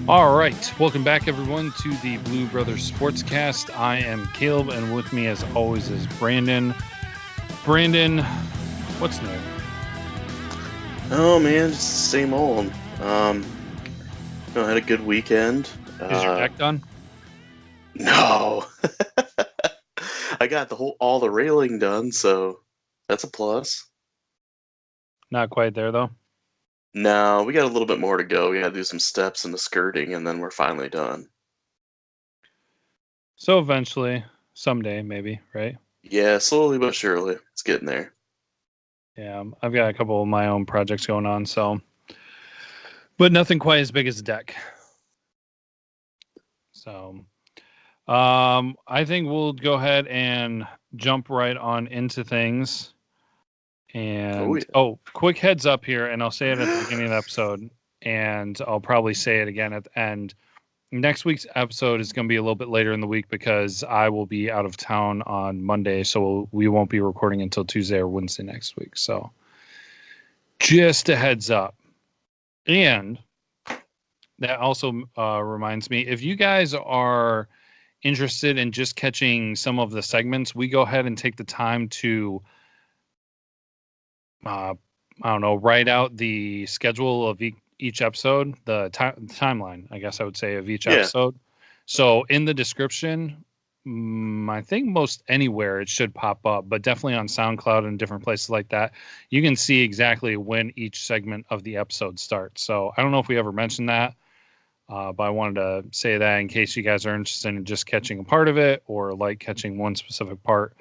All right, welcome back, everyone, to the Blue Brothers Sportscast. I am Caleb, and with me, as always, is Brandon. Brandon, what's new? Oh man, just the same old. I had a good weekend. Is your deck done? No, I got all the railing done, so that's a plus. Not quite there, though. No, we got a little bit more to go. We got to do some steps and the skirting, and then we're finally done. So eventually, someday, maybe, right? Yeah, slowly but surely, it's getting there. Yeah, I've got a couple of my own projects going on, so, but nothing quite as big as the deck. So, I think we'll go ahead and jump right on into things. And quick heads up here, and I'll say it at the beginning of the episode, and I'll probably say it again at the end. Next week's episode is going to be a little bit later in the week because I will be out of town on Monday, so we won't be recording until Tuesday or Wednesday next week. So just a heads up. And that also reminds me, if you guys are interested in just catching some of the segments, we go ahead and take the time to write out the schedule of each episode, the timeline, I guess I would say, of each episode. So in the description, I think most anywhere it should pop up, but definitely on SoundCloud and different places like that, you can see exactly when each segment of the episode starts. So I don't know if we ever mentioned that, but I wanted to say that in case you guys are interested in just catching a part of it or like catching one specific part.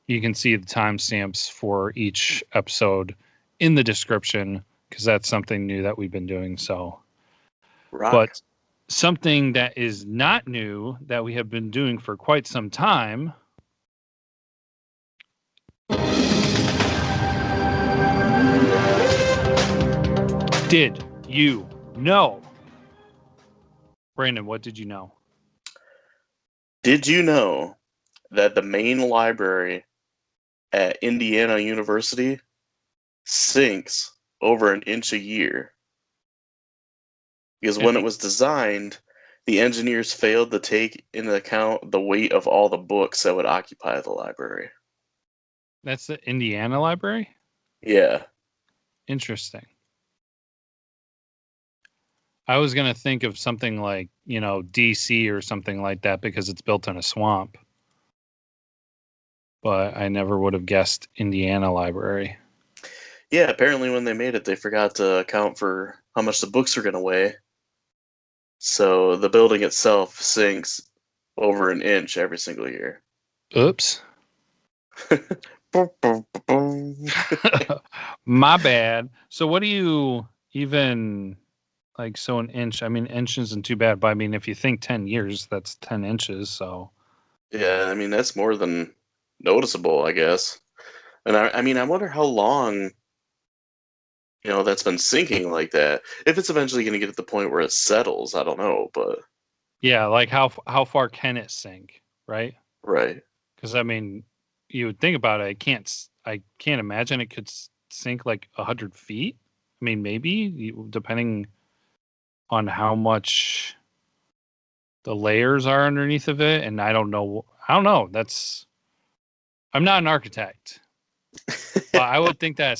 You can see the timestamps for each episode in the description because that's something new that we've been doing. So, but something that is not new that we have been doing for quite some time. Did you know? Brandon, what did you know? Did you know that the main library at Indiana University sinks over an inch a year? Because when it was designed, the engineers failed to take into account the weight of all the books that would occupy the library. That's the Indiana library? Yeah. Interesting. I was going to think of something like, DC or something like that because it's built in a swamp. But I never would have guessed Indiana library. Yeah, apparently when they made it, they forgot to account for how much the books are going to weigh. So the building itself sinks over an inch every single year. Oops. My bad. So what do you even, so an inch? I mean, inch isn't too bad, but I mean, if you think 10 years, that's 10 inches, so. Yeah, I mean, that's more than noticeable, I guess. And I wonder how long, that's been sinking like that. If it's eventually going to get to the point where it settles, I don't know, but. Yeah, like how far can it sink, right? Right. Because, I mean, you would think about it, I can't imagine it could sink like 100 feet. I mean, maybe, depending on how much the layers are underneath of it, and I don't know. I'm not an architect, but I would think that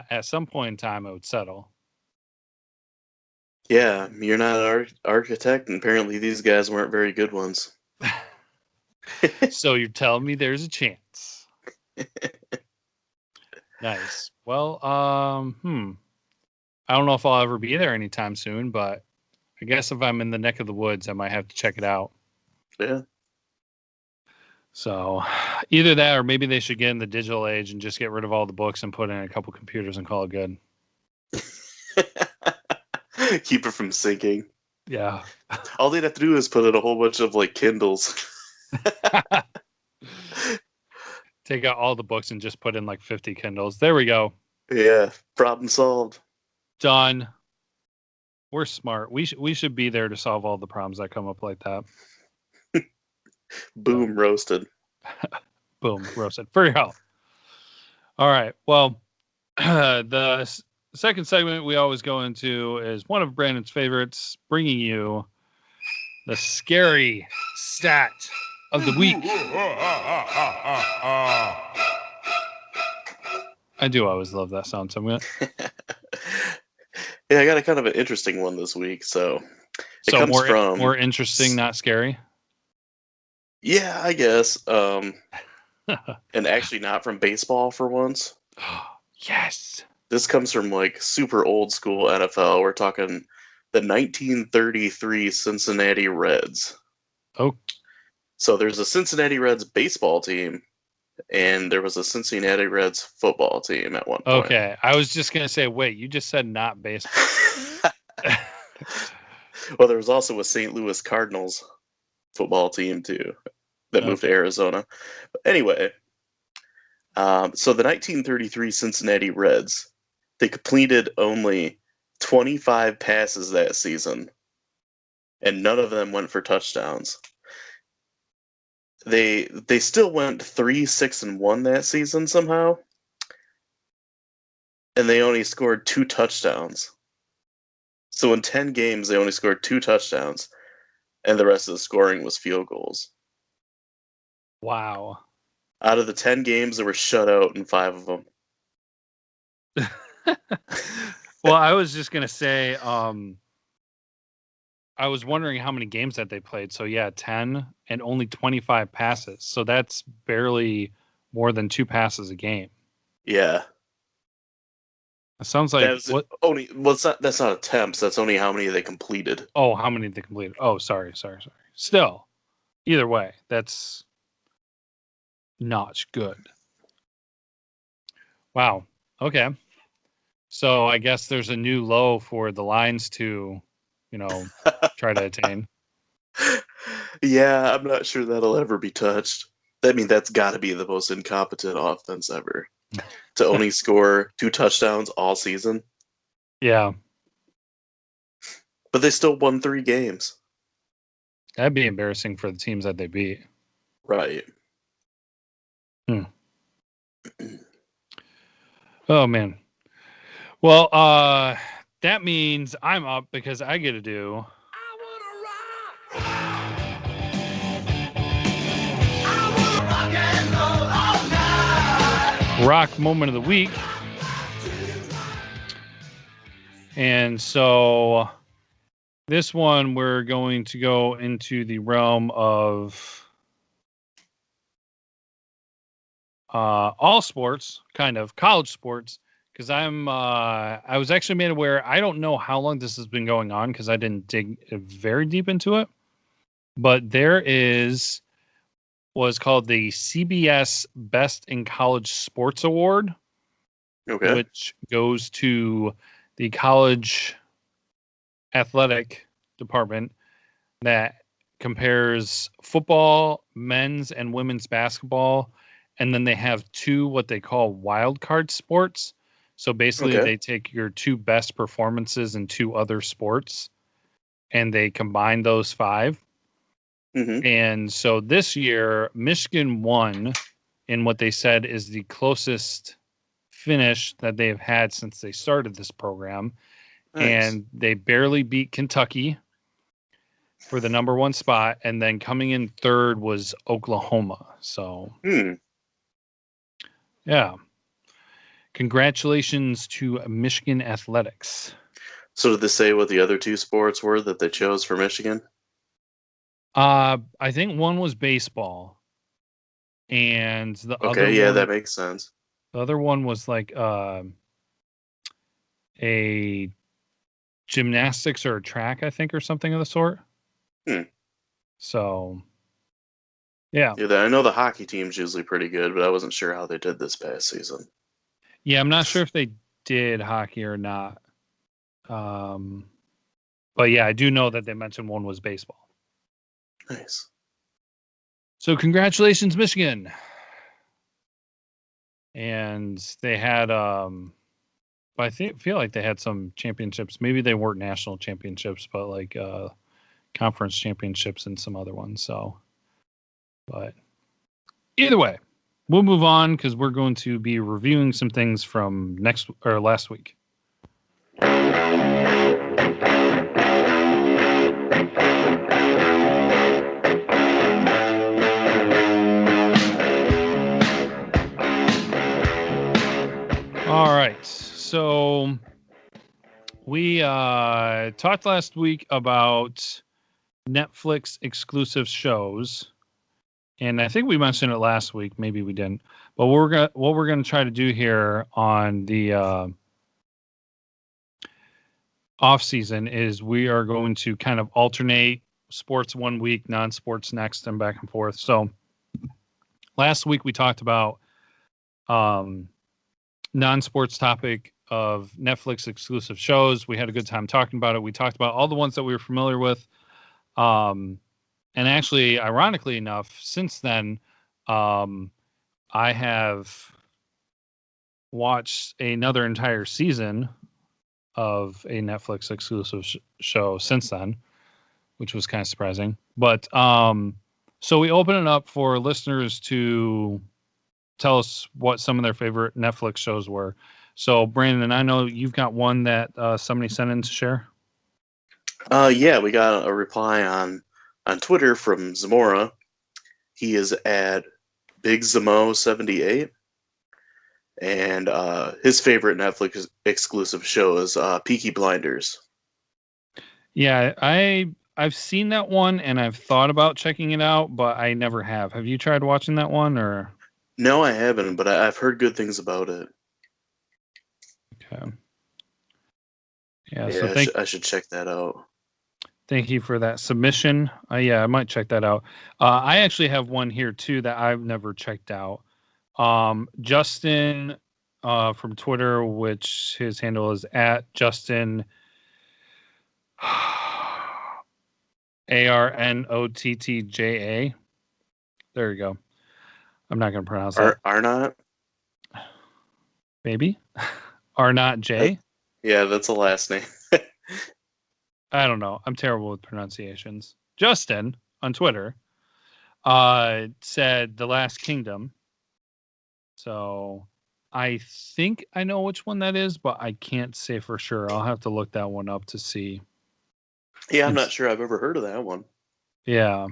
at some point in time, it would settle. Yeah, you're not an architect, and apparently these guys weren't very good ones. So you're telling me there's a chance. Nice. Well, I don't know if I'll ever be there anytime soon, but I guess if I'm in the neck of the woods, I might have to check it out. Yeah. So either that or maybe they should get in the digital age and just get rid of all the books and put in a couple computers and call it good. Keep it from sinking. Yeah. All they'd have to do is put in a whole bunch of Kindles. Take out all the books and just put in 50 Kindles. There we go. Yeah, problem solved. Done. We're smart. We should be there to solve all the problems that come up like that. Boom, roasted. Boom, roasted for your health. All right. Well, the second segment we always go into is one of Brandon's favorites, bringing you the scary stat of the week. I do always love that sound. So I'm gonna. Yeah, I got a kind of an interesting one this week. So it comes more from more interesting, not scary. Yeah, I guess. And actually not from baseball for once. Yes. This comes from like super old school NFL. We're talking the 1933 Cincinnati Reds. Oh. So there's a Cincinnati Reds baseball team, and there was a Cincinnati Reds football team at one point. Okay, I was just gonna say, wait, you just said not baseball. Well, there was also a St. Louis Cardinals football team too that moved to Arizona. But anyway, so the 1933 Cincinnati Reds, they completed only 25 passes that season, and none of them went for touchdowns. They still went 3-6-1 that season somehow, and they only scored 2 touchdowns. So in 10 games, they only scored 2 touchdowns, and the rest of the scoring was field goals. Wow. Out of the 10 games, they were shut out in 5 of them. Well, I was just gonna say, I was wondering how many games that they played. So yeah, 10 and only 25 passes. So that's barely more than 2 passes a game. Yeah. It sounds like what? Only well, that's not attempts. That's only how many they completed. Oh, how many they completed? Oh, sorry. Still, either way, that's not good. Wow. Okay. So I guess there's a new low for the Lions to, try to attain. Yeah, I'm not sure that'll ever be touched. I mean, that's got to be the most incompetent offense ever. To only score 2 touchdowns all season. Yeah. But they still won 3 games. That'd be embarrassing for the teams that they beat. Right. Oh, man. Well, that means I'm up because I get to do. Rock moment of the week. And so this one, we're going to go into the realm of all sports, kind of college sports, because I was actually made aware. I don't know how long this has been going on because I didn't dig very deep into it, but there was called the CBS Best in College Sports Award, which goes to the college athletic department that compares football, men's and women's basketball, and then they have 2 what they call wild card sports. So basically they take your 2 best performances in 2 other sports and they combine those 5. Mm-hmm. And so this year Michigan won in what they said is the closest finish that they've had since they started this program. Nice. And they barely beat Kentucky for the number 1 spot, and then coming in third was Oklahoma. So, yeah. Congratulations to Michigan Athletics. So did they say what the other 2 sports were that they chose for Michigan? I think one was baseball, and the other one, that makes sense. The other one was like a gymnastics or a track, I think, or something of the sort. So, yeah. I know the hockey team's usually pretty good, but I wasn't sure how they did this past season. Yeah, I'm not sure if they did hockey or not. But yeah, I do know that they mentioned one was baseball. Nice. So congratulations, Michigan. And they had I feel like they had some championships. Maybe they weren't national championships, but like conference championships and some other ones. So But either way, we'll move on because we're going to be reviewing some things from last week. All right, so we talked last week about Netflix exclusive shows, and I think we mentioned it last week. Maybe we didn't, but what we're gonna try to do here on the off season is we are going to kind of alternate sports one week, non-sports next, and back and forth. So last week we talked about non-sports topic of Netflix exclusive shows. We had a good time talking about it. We talked about all the ones that we were familiar with. And actually, ironically enough, since then, I have watched another entire season of a Netflix exclusive show since then, which was kind of surprising. But so we open it up for listeners to tell us what some of their favorite Netflix shows were. So, Brandon, I know you've got one that somebody sent in to share. Yeah, we got a reply on Twitter from Zamora. He is at Big Zamo78, and his favorite Netflix exclusive show is Peaky Blinders. Yeah, I've seen that one and I've thought about checking it out, but I never have. Have you tried watching that one or? No, I haven't, but I've heard good things about it. Okay. Yeah, so I should check that out. Thank you for that submission. Yeah, I might check that out. I actually have one here too that I've never checked out. Justin from Twitter, which his handle is at Justin ARNOTTJA. There you go. I'm not going to pronounce that. Arnott? Maybe. Arnott J? Yeah, that's a last name. I don't know. I'm terrible with pronunciations. Justin on Twitter said The Last Kingdom. So I think I know which one that is, but I can't say for sure. I'll have to look that one up to see. Yeah, I'm not sure I've ever heard of that one. Yeah.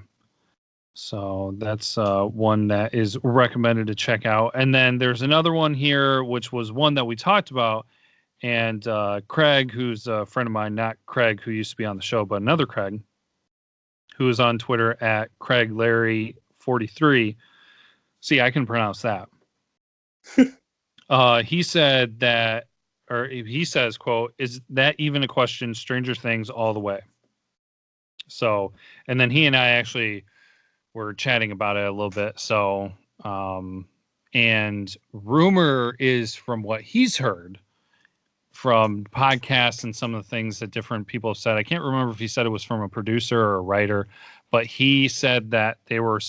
So that's one that is recommended to check out. And then there's another one here, which was one that we talked about. And Craig, who's a friend of mine, not Craig, who used to be on the show, but another Craig, who is on Twitter at CraigLarry43. See, I can pronounce that. He said that, or he says, quote, "Is that even a question? Stranger Things all the way." So, and then he and I actually were chatting about it a little bit. So, and rumor is from what he's heard from podcasts and some of the things that different people have said. I can't remember if he said it was from a producer or a writer, but he said that they were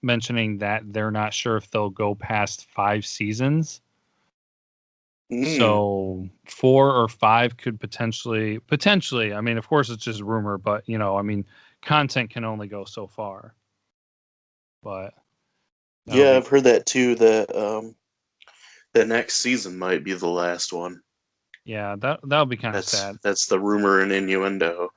mentioning that they're not sure if they'll go past 5 seasons. So 4 or 5 could potentially, I mean, of course it's just rumor, but I mean, content can only go so far. But yeah, I've heard that too, that the next season might be the last one. Yeah, that'll be kind of sad. That's the rumor and innuendo.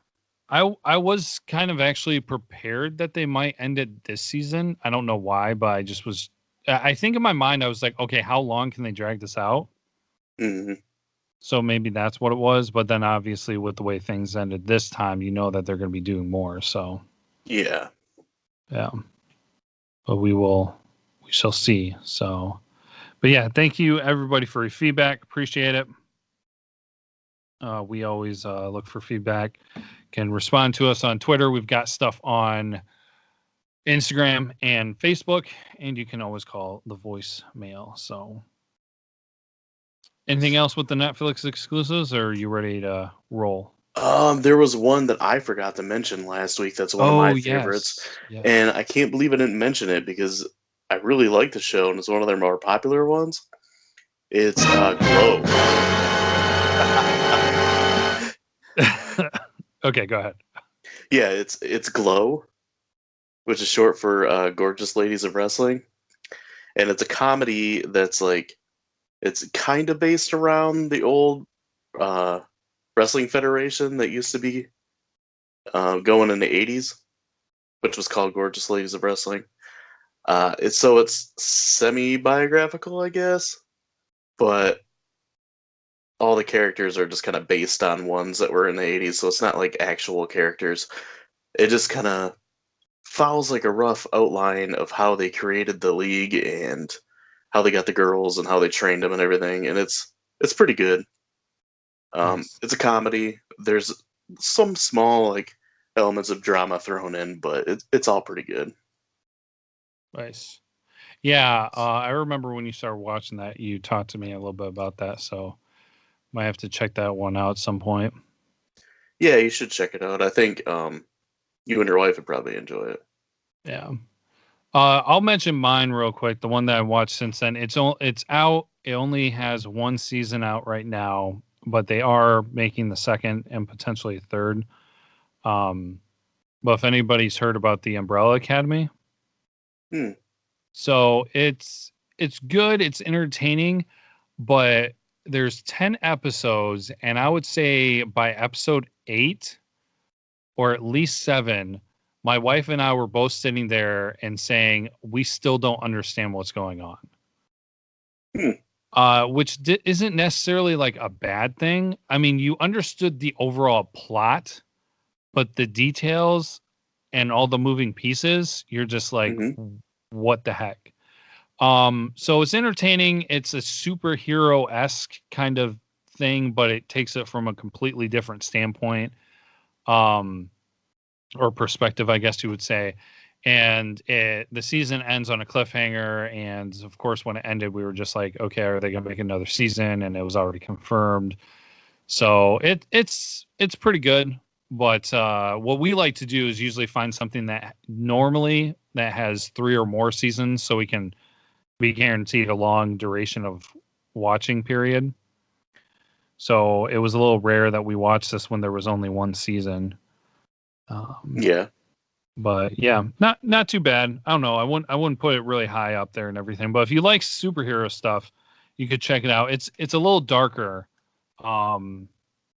I was kind of actually prepared that they might end it this season. I don't know why, but I think in my mind I was like, okay, how long can they drag this out? Mm-hmm. So maybe that's what it was. But then obviously with the way things ended this time, that they're going to be doing more. So yeah. But we shall see. So, but yeah, thank you everybody for your feedback. Appreciate it. We always look for feedback. Can respond to us on Twitter. We've got stuff on Instagram and Facebook, and you can always call the voicemail. So, anything else with the Netflix exclusives, or are you ready to roll? There was one that I forgot to mention last week. That's one of my favorites, yes. And I can't believe I didn't mention it because I really like the show, and it's one of their more popular ones. It's Glow. Okay, go ahead. Yeah, it's Glow. which is short for Gorgeous Ladies of Wrestling. And it's a comedy that's like, it's kind of based around the old uh, wrestling federation that used to be going in the 80s, which was called Gorgeous Ladies of Wrestling. It's semi-biographical, I guess, but all the characters are just kind of based on ones that were in the 80s, so it's not like actual characters. It just kind of follows like a rough outline of how they created the league and how they got the girls and how they trained them and everything, and it's pretty good. Nice. It's a comedy. There's some small like elements of drama thrown in, but it's all pretty good. Nice. Yeah, I remember when you started watching that, you talked to me a little bit about that, so might have to check that one out at some point. Yeah, you should check it out. I think you and your wife would probably enjoy it. Yeah. I'll mention mine real quick. The one that I watched since then. It's out. It only has one season out right now, but they are making the second and potentially a third. Um, but if anybody's heard about the Umbrella Academy, Hmm. so it's good. It's entertaining, but there's 10 episodes, and I would say by episode 8 or at least 7, my wife and I were both sitting there and saying we still don't understand what's going on. Hmm. Which isn't necessarily like a bad thing. I mean, you understood the overall plot, but the details and all the moving pieces, you're just like, Mm-hmm. what the heck? So it's entertaining. It's a superhero-esque kind of thing, but it takes it from a completely different standpoint. Or perspective, I guess you would say. And the season ends on a cliffhanger. And of course, when it ended, we were just like, okay, are they going to make another season? And it was already confirmed. So it's pretty good. But what we like to do is usually find something that normally that has 3 or more seasons, so we can be guaranteed a long duration of watching period. So it was a little rare that we watched this when there was only one season. Yeah. But yeah, not too bad. I don't know. I wouldn't put it really high up there and everything. But if you like superhero stuff, you could check it out. It's a little darker. Um,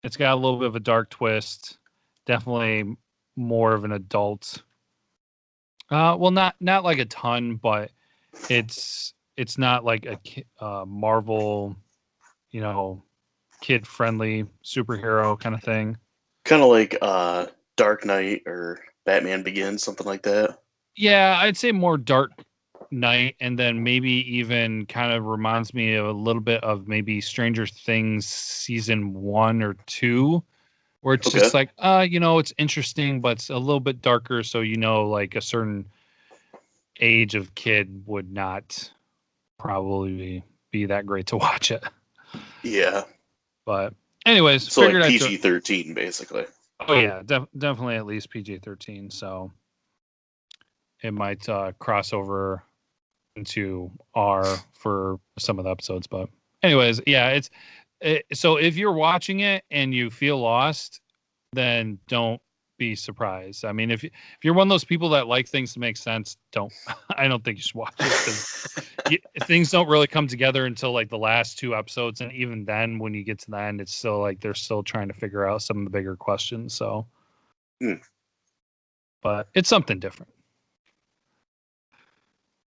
it's got a little bit of a dark twist. Definitely more of an adult. Well, not like a ton, but it's not like a Marvel, you know, kid friendly superhero kind of thing. Kind of like Dark Knight or Batman Begins, something like that. Yeah, I'd say more Dark Knight, and then maybe even kind of reminds me of a little bit of maybe Stranger Things season 1 or 2, where it's Okay. just like, it's interesting, but it's a little bit darker. So, like a certain age of kid would not probably be that great to watch it. Yeah. But, anyways, So like figured I'd throw. PG-13, basically. Oh, yeah, definitely at least PG-13. So it might cross over into R for some of the episodes. But anyways, yeah, so if you're watching it and you feel lost, then don't be surprised. I mean, if you're one of those people that like things to make sense, I don't think you should watch it, because things don't really come together until like the last 2 episodes, and even then, when you get to the end, it's still like they're still trying to figure out some of the bigger questions. So, Hmm. but it's something different.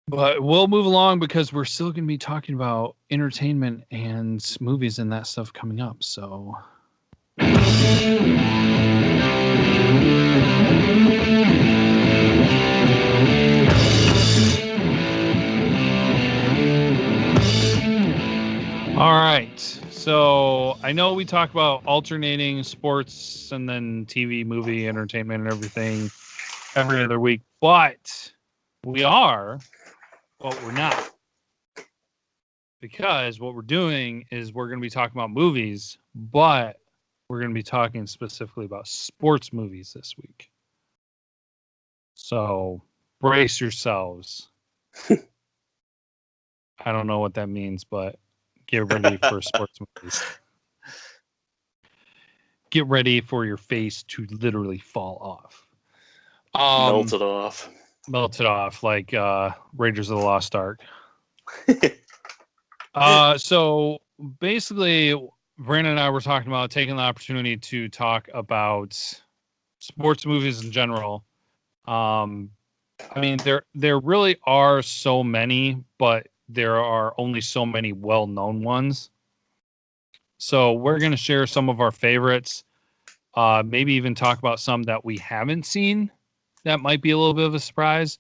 But we'll move along because we're still going to be talking about entertainment and movies and that stuff coming up. So. All right. So I know we talk about alternating sports and then TV, movie, entertainment, and everything every other week, but we're not. Because what we're doing is we're going to be talking about movies, but we're going to be talking specifically about sports movies this week. So brace yourselves. I don't know what that means, but get ready for sports movies. Get ready for your face to literally fall off. Melted off. melted off like Raiders of the Lost Ark. So basically, Brandon and I were talking about taking the opportunity to talk about sports movies in general. I mean, there really are so many, but there are only so many well-known ones. So we're going to share some of our favorites. Maybe even talk about some that we haven't seen that might be a little bit of a surprise,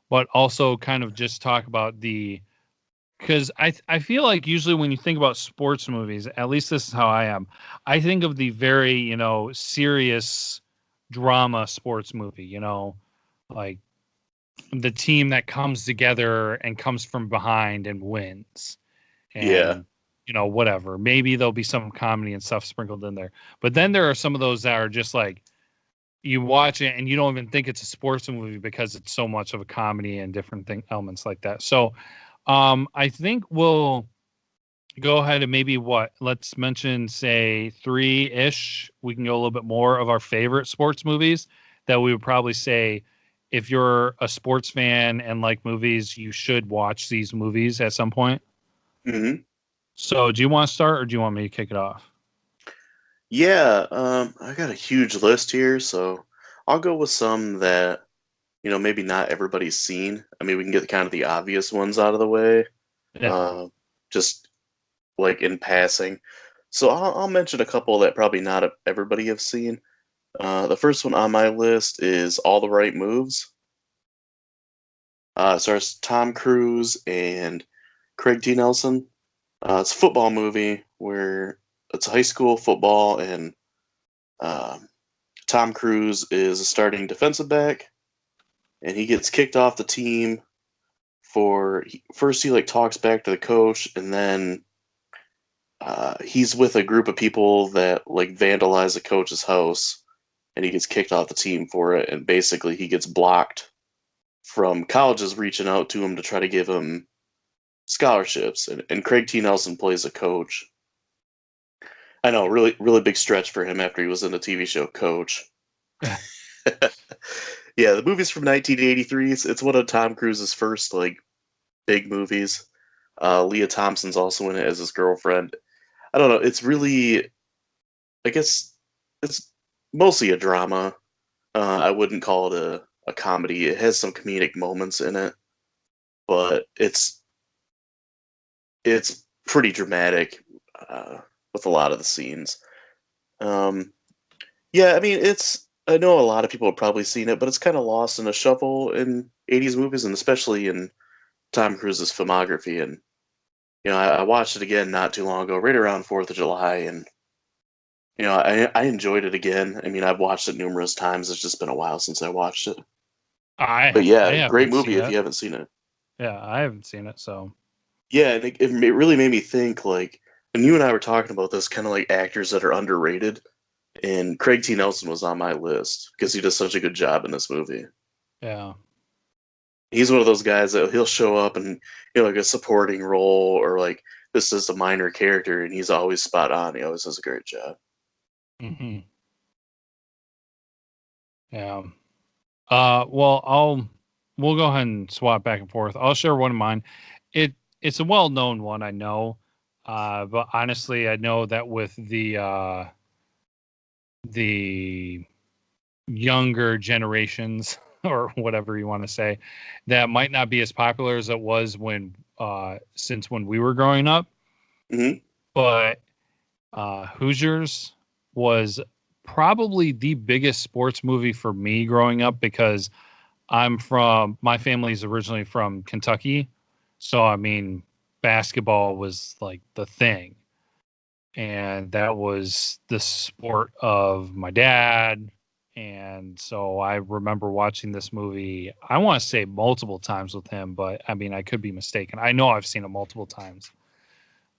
but also kind of just talk about because I feel like usually when you think about sports movies, at least this is how I am, I think of the very, serious drama sports movie, like the team that comes together and comes from behind and wins. Yeah. And whatever. Maybe there'll be some comedy and stuff sprinkled in there. But then there are some of those that are just like you watch it and you don't even think it's a sports movie because it's so much of a comedy and different elements like that. So I think we'll go ahead and maybe let's mention, say, three-ish. We can go a little bit more of our favorite sports movies that we would probably say, if you're a sports fan and like movies, you should watch these movies at some point. Mm-hmm. So do you want to start or do you want me to kick it off? Yeah, I got a huge list here, so I'll go with some that, maybe not everybody's seen. I mean, we can get kind of the obvious ones out of the way, Yeah. just like in passing. So I'll mention a couple that probably not everybody have seen. The first one on my list is All the Right Moves. It stars Tom Cruise and Craig T. Nelson. It's a football movie where it's high school football, and um Tom Cruise is a starting defensive back, and he gets kicked off the team first he like talks back to the coach, and then he's with a group of people that like vandalize the coach's house, and he gets kicked off the team for it, and basically he gets blocked from colleges reaching out to him to try to give him scholarships, and Craig T. Nelson plays a coach. I know, really, really big stretch for him after he was in the TV show Coach. Yeah, the movie's from 1983. It's one of Tom Cruise's first like big movies. Leah Thompson's also in it as his girlfriend. I don't know. It's really, I guess, it's mostly a drama. I wouldn't call it a comedy. It has some comedic moments in it, but it's pretty dramatic with a lot of the scenes. Um, yeah, I mean, I know a lot of people have probably seen it, but it's kind of lost in a shuffle in 80s movies, and especially in Tom Cruise's filmography. And I watched it again not too long ago, right around 4th of July, and I enjoyed it again. I mean, I've watched it numerous times. It's just been a while since I watched it. But I yeah, great haven't movie seen if it. you haven't seen it. Yeah, I haven't seen it. So Yeah, and it really made me think, like, and you and I were talking about this, kind of like actors that are underrated, and Craig T. Nelson was on my list because he does such a good job in this movie. yeah. He's one of those guys that he'll show up and like a supporting role, or like this is a minor character, and he's always spot on. He always does a great job. Hmm. Yeah. Well, we'll go ahead and swap back and forth. I'll share one of mine. It's a well-known one, I know. But honestly, I know that with the younger generations or whatever you want to say, that might not be as popular as it was since when we were growing up. Hmm. But Hoosiers was probably the biggest sports movie for me growing up because my family's originally from Kentucky. So, I mean, basketball was like the thing. And that was the sport of my dad. And so I remember watching this movie, I want to say multiple times with him, but I mean, I could be mistaken. I know I've seen it multiple times.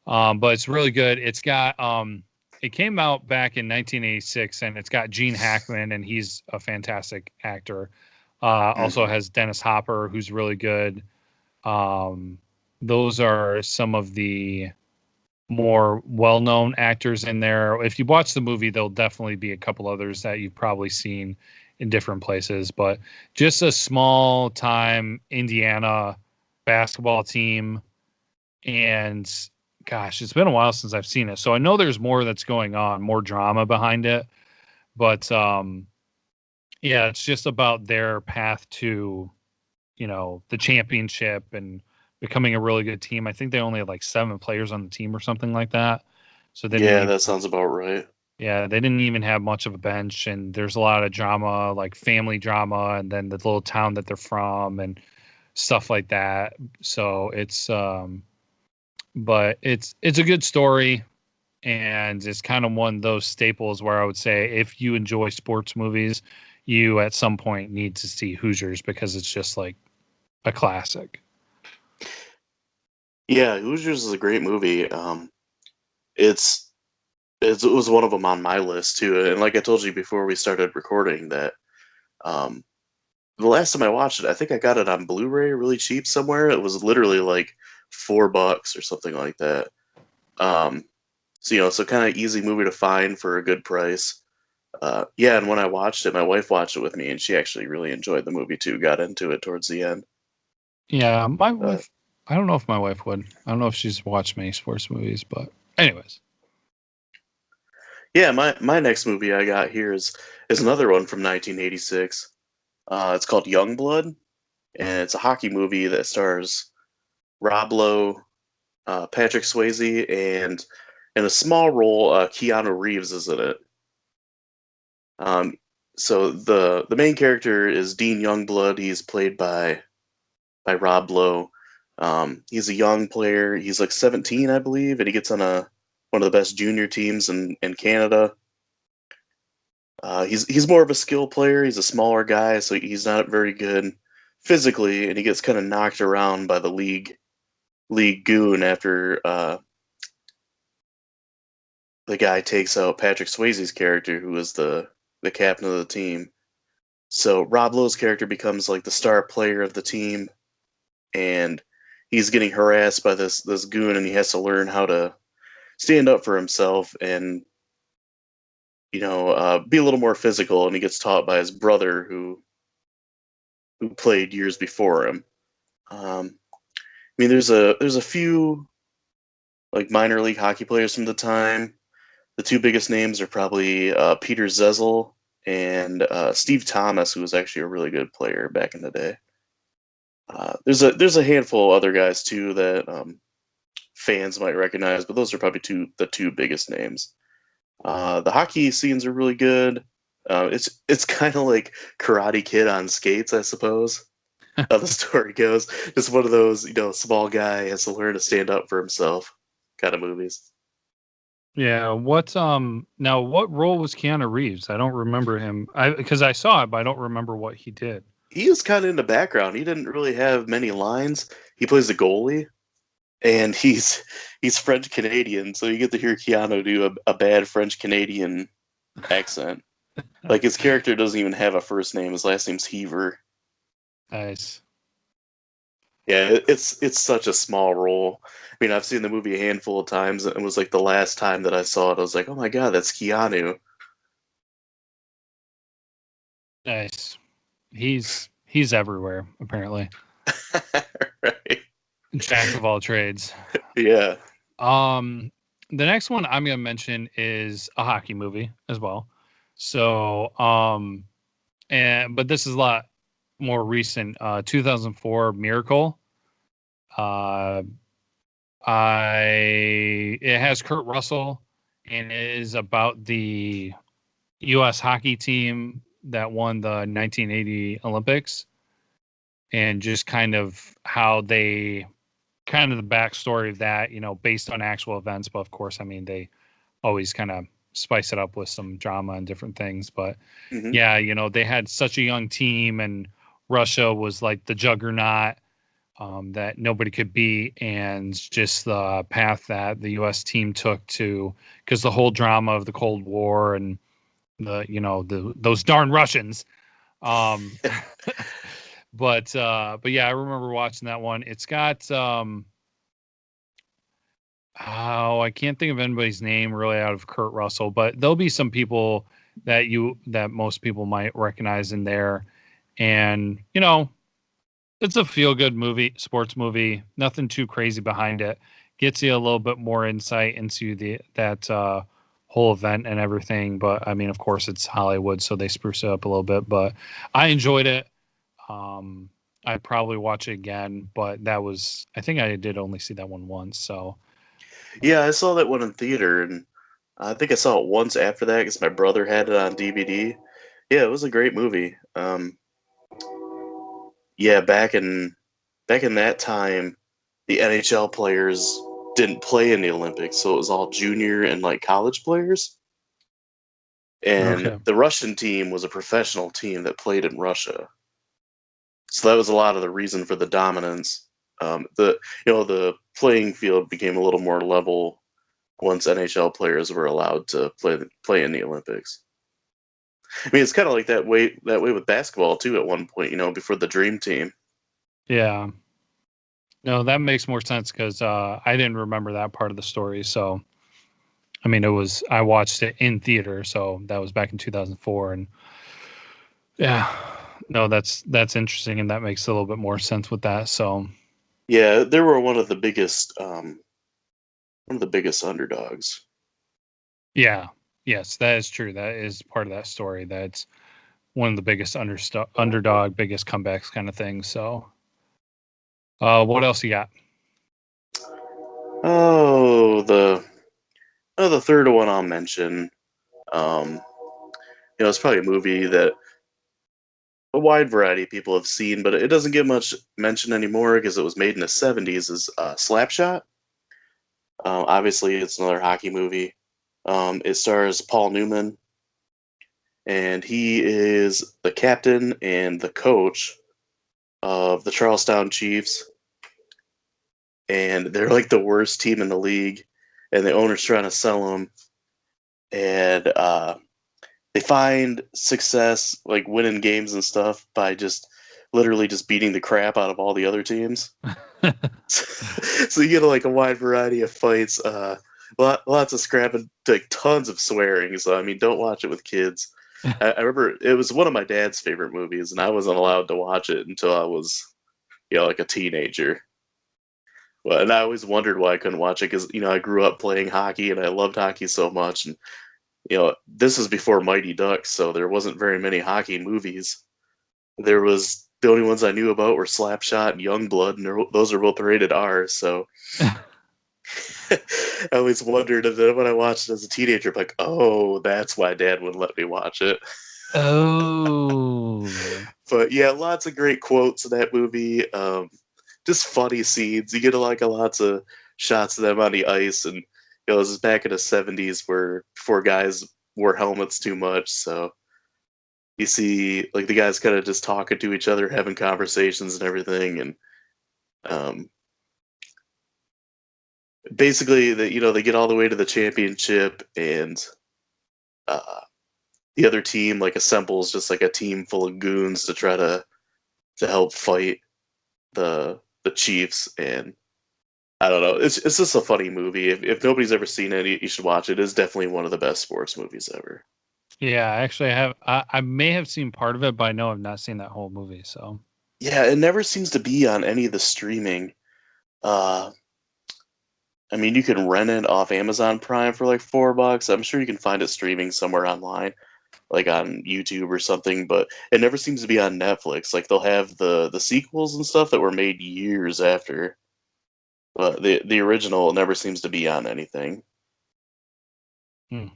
But it's really good. It came out back in 1986, and it's got Gene Hackman, and he's a fantastic actor. Also Hmm. has Dennis Hopper, who's really good. Um, those are some of the more well-known actors in there. If you watch the movie, there'll definitely be a couple others that you've probably seen in different places, but just a small time Indiana basketball team. And gosh, it's been a while since I've seen it. So I know there's more that's going on, more drama behind it. But yeah, it's just about their path to, the championship and becoming a really good team. I think they only had like 7 players on the team or something like that. So they didn't Yeah, even, that sounds about right. yeah, they didn't even have much of a bench, and there's a lot of drama, like family drama, and then the little town that they're from and stuff like that. So it's but it's a good story, and it's kind of one of those staples where I would say if you enjoy sports movies, you at some point need to see Hoosiers because it's just like a classic. Yeah, Hoosiers is a great movie. It's it was one of them on my list too. And like I told you before we started recording, that um, the last time I watched it, I think I got it on Blu-ray really cheap somewhere. It was literally like $4 or something like that. Um, so so kind of easy movie to find for a good price. Yeah, and when I watched it, my wife watched it with me, and she actually really enjoyed the movie too. Got into it towards the end. Yeah, my Uh, wife. I don't know if my wife would. I don't know if she's watched many sports movies, but anyways. yeah, my next movie I got here is another one from 1986. It's called Youngblood, and it's a hockey movie that stars Rob Lowe, Patrick Swayze, and in a small role, Keanu Reeves is in it. Um, so the main character is Dean Youngblood. He's played by Rob Lowe. He's a young player. He's like 17, I believe, and he gets on one of the best junior teams in Canada. He's more of a skill player. He's a smaller guy, so he's not very good physically, and he gets kind of knocked around by the league goon after the guy takes out Patrick Swayze's character, who is the captain of the team. So Rob Lowe's character becomes like the star player of the team, and he's getting harassed by this goon, and he has to learn how to stand up for himself and be a little more physical. And he gets taught by his brother who played years before him. I mean, there's a few like minor league hockey players from the time. The two biggest names are probably Peter Zezel and Steve Thomas, who was actually a really good player back in the day. There's a handful of other guys too that fans might recognize, but those are probably the two biggest names. The hockey scenes are really good. It's kind of like Karate Kid on skates, I suppose. How the story goes. Just one of those, small guy has to learn to stand up for himself kind of movies. Yeah, what role was Keanu Reeves? I don't remember him. Because I saw it, but I don't remember what he did. He was kind of in the background. He didn't really have many lines. He plays the goalie, and he's French Canadian, so you get to hear Keanu do a bad French Canadian accent. Like his character doesn't even have a first name. His last name's Heaver. Nice. Yeah, it's such a small role. I mean, I've seen the movie a handful of times, and it was like the last time that I saw it, I was like, oh my god, that's Keanu. Nice. He's everywhere, apparently. Right. Jack of all trades. Yeah. The next one I'm gonna mention is a hockey movie as well. So, but this is a lot more recent. 2004 Miracle. Uh, it has Kurt Russell, and it is about the U.S. hockey team that won the 1980 Olympics, and just kind of how they kind of the backstory of that, based on actual events. But of course, I mean, they always kind of spice it up with some drama and different things. But Hmm. yeah, they had such a young team, and Russia was like the juggernaut that nobody could beat, and just the path that the U.S. team took to, because the whole drama of the Cold War and those darn Russians. Um, but yeah, I remember watching that one. It's got oh, I can't think of anybody's name really out of Kurt Russell, but there'll be some people that most people might recognize in there. And, it's a feel good movie, sports movie, nothing too crazy behind it. Gets you a little bit more insight into that whole event and everything. But I mean, of course, it's Hollywood, so they spruce it up a little bit. But I enjoyed it. I'd probably watch it again, but I think I did only see that one once. So Yeah, I saw that one in theater, and I think I saw it once after that because my brother had it on DVD. Yeah, it was a great movie. Yeah, back in that time, the NHL players didn't play in the Olympics, so it was all junior and like college players. And okay, the Russian team was a professional team that played in Russia. So that was a lot of the reason for the dominance. The playing field became a little more level once NHL players were allowed to play in the Olympics. I mean, it's kind of like that way with basketball too. At one point, before the Dream Team. yeah, no, that makes more sense because I didn't remember that part of the story. So I mean, I watched it in theater, so that was back in 2004, and yeah, no, that's interesting, and that makes a little bit more sense with that. So Yeah, they were one of the biggest underdogs. yeah, yes, that is true. That is part of that story. That's one of the biggest underdog, biggest comebacks kind of thing. So, what else you got? Oh, the third one I'll mention. Um, it's probably a movie that a wide variety of people have seen, but it doesn't get much mention anymore because it was made in the '70s. Is Slapshot? Obviously, it's another hockey movie. It stars Paul Newman, and he is the captain and the coach of the Charlestown Chiefs, and they're like the worst team in the league, and the owner's trying to sell them, and they find success like winning games and stuff by just literally just beating the crap out of all the other teams. So you get like a wide variety of fights, lots of scrapping, like tons of swearing. So I mean, don't watch it with kids. I remember it was one of my dad's favorite movies, and I wasn't allowed to watch it until I was, like a teenager. Well, and I always wondered why I couldn't watch it because I grew up playing hockey and I loved hockey so much, and this is before Mighty Ducks, so there wasn't very many hockey movies. There was the only ones I knew about were Slapshot and Youngblood, and those are both rated R. So I always wondered, and then when I watched it as a teenager, I'm like, oh, that's why Dad wouldn't let me watch it. Oh, But yeah, lots of great quotes in that movie. Just funny scenes. You get lots of shots of them on the ice, and this is back in the '70s where before guys wore helmets too much, so you see like the guys kind of just talking to each other, having conversations and everything, and um, basically they get all the way to the championship, and uh, the other team like assembles just like a team full of goons to try to help fight the Chiefs, and I don't know. It's just a funny movie. If nobody's ever seen it, you should watch it. It's definitely one of the best sports movies ever. yeah. Actually, I have. I may have seen part of it, but I know I've not seen that whole movie. So Yeah, it never seems to be on any of the streaming. Uh, I mean, you can rent it off Amazon Prime for like $4. I'm sure you can find it streaming somewhere online, like on YouTube or something. But it never seems to be on Netflix. Like they'll have the sequels and stuff that were made years after, but the original never seems to be on anything. hmm,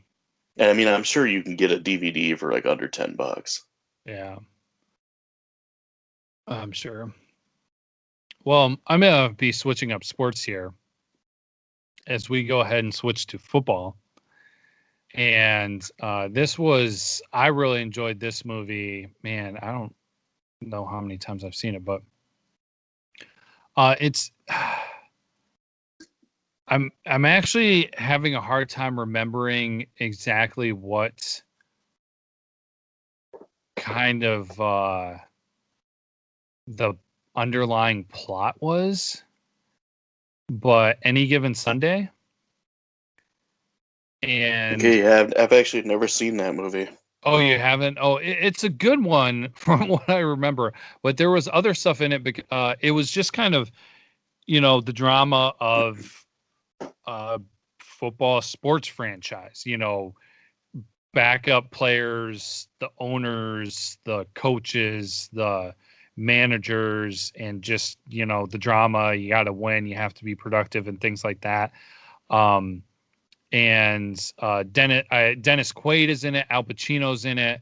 And I mean, I'm sure you can get a DVD for like under $10. yeah, I'm sure. Well, I'm gonna be switching up sports here as we go ahead and switch to football. And I really enjoyed this movie. Man, I don't know how many times I've seen it, but it's I'm actually having a hard time remembering exactly what kind of the underlying plot was, but Any Given Sunday, and Okay, yeah, I've actually never seen that movie. Oh, you haven't? Oh, it's a good one from what I remember. But there was other stuff in it. It was just kind of, the drama of uh, football sports franchise. Backup players, the owners, the coaches, the managers, and just the drama. You got to win. You have to be productive and things like that. Um, and Dennis Quaid is in it. Al Pacino's in it.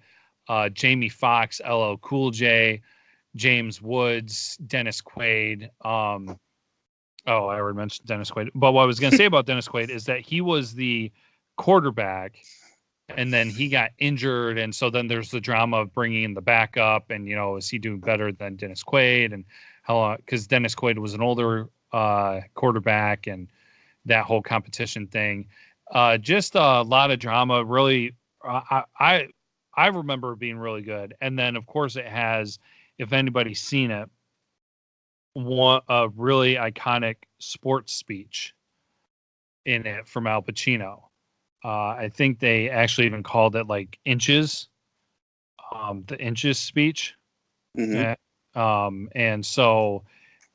Jamie Foxx, LL Cool J, James Woods, Dennis Quaid. Oh, I already mentioned Dennis Quaid. But what I was going to say about Dennis Quaid is that he was the quarterback, and then he got injured, and so then there's the drama of bringing in the backup, and is he doing better than Dennis Quaid, and how because Dennis Quaid was an older quarterback, and that whole competition thing. Just a lot of drama. Really, I remember it being really good. And then, of course, it has, if anybody's seen it, one a really iconic sports speech in it from Al Pacino. I think they actually even called it like Inches, the Inches speech. Mm-hmm. And so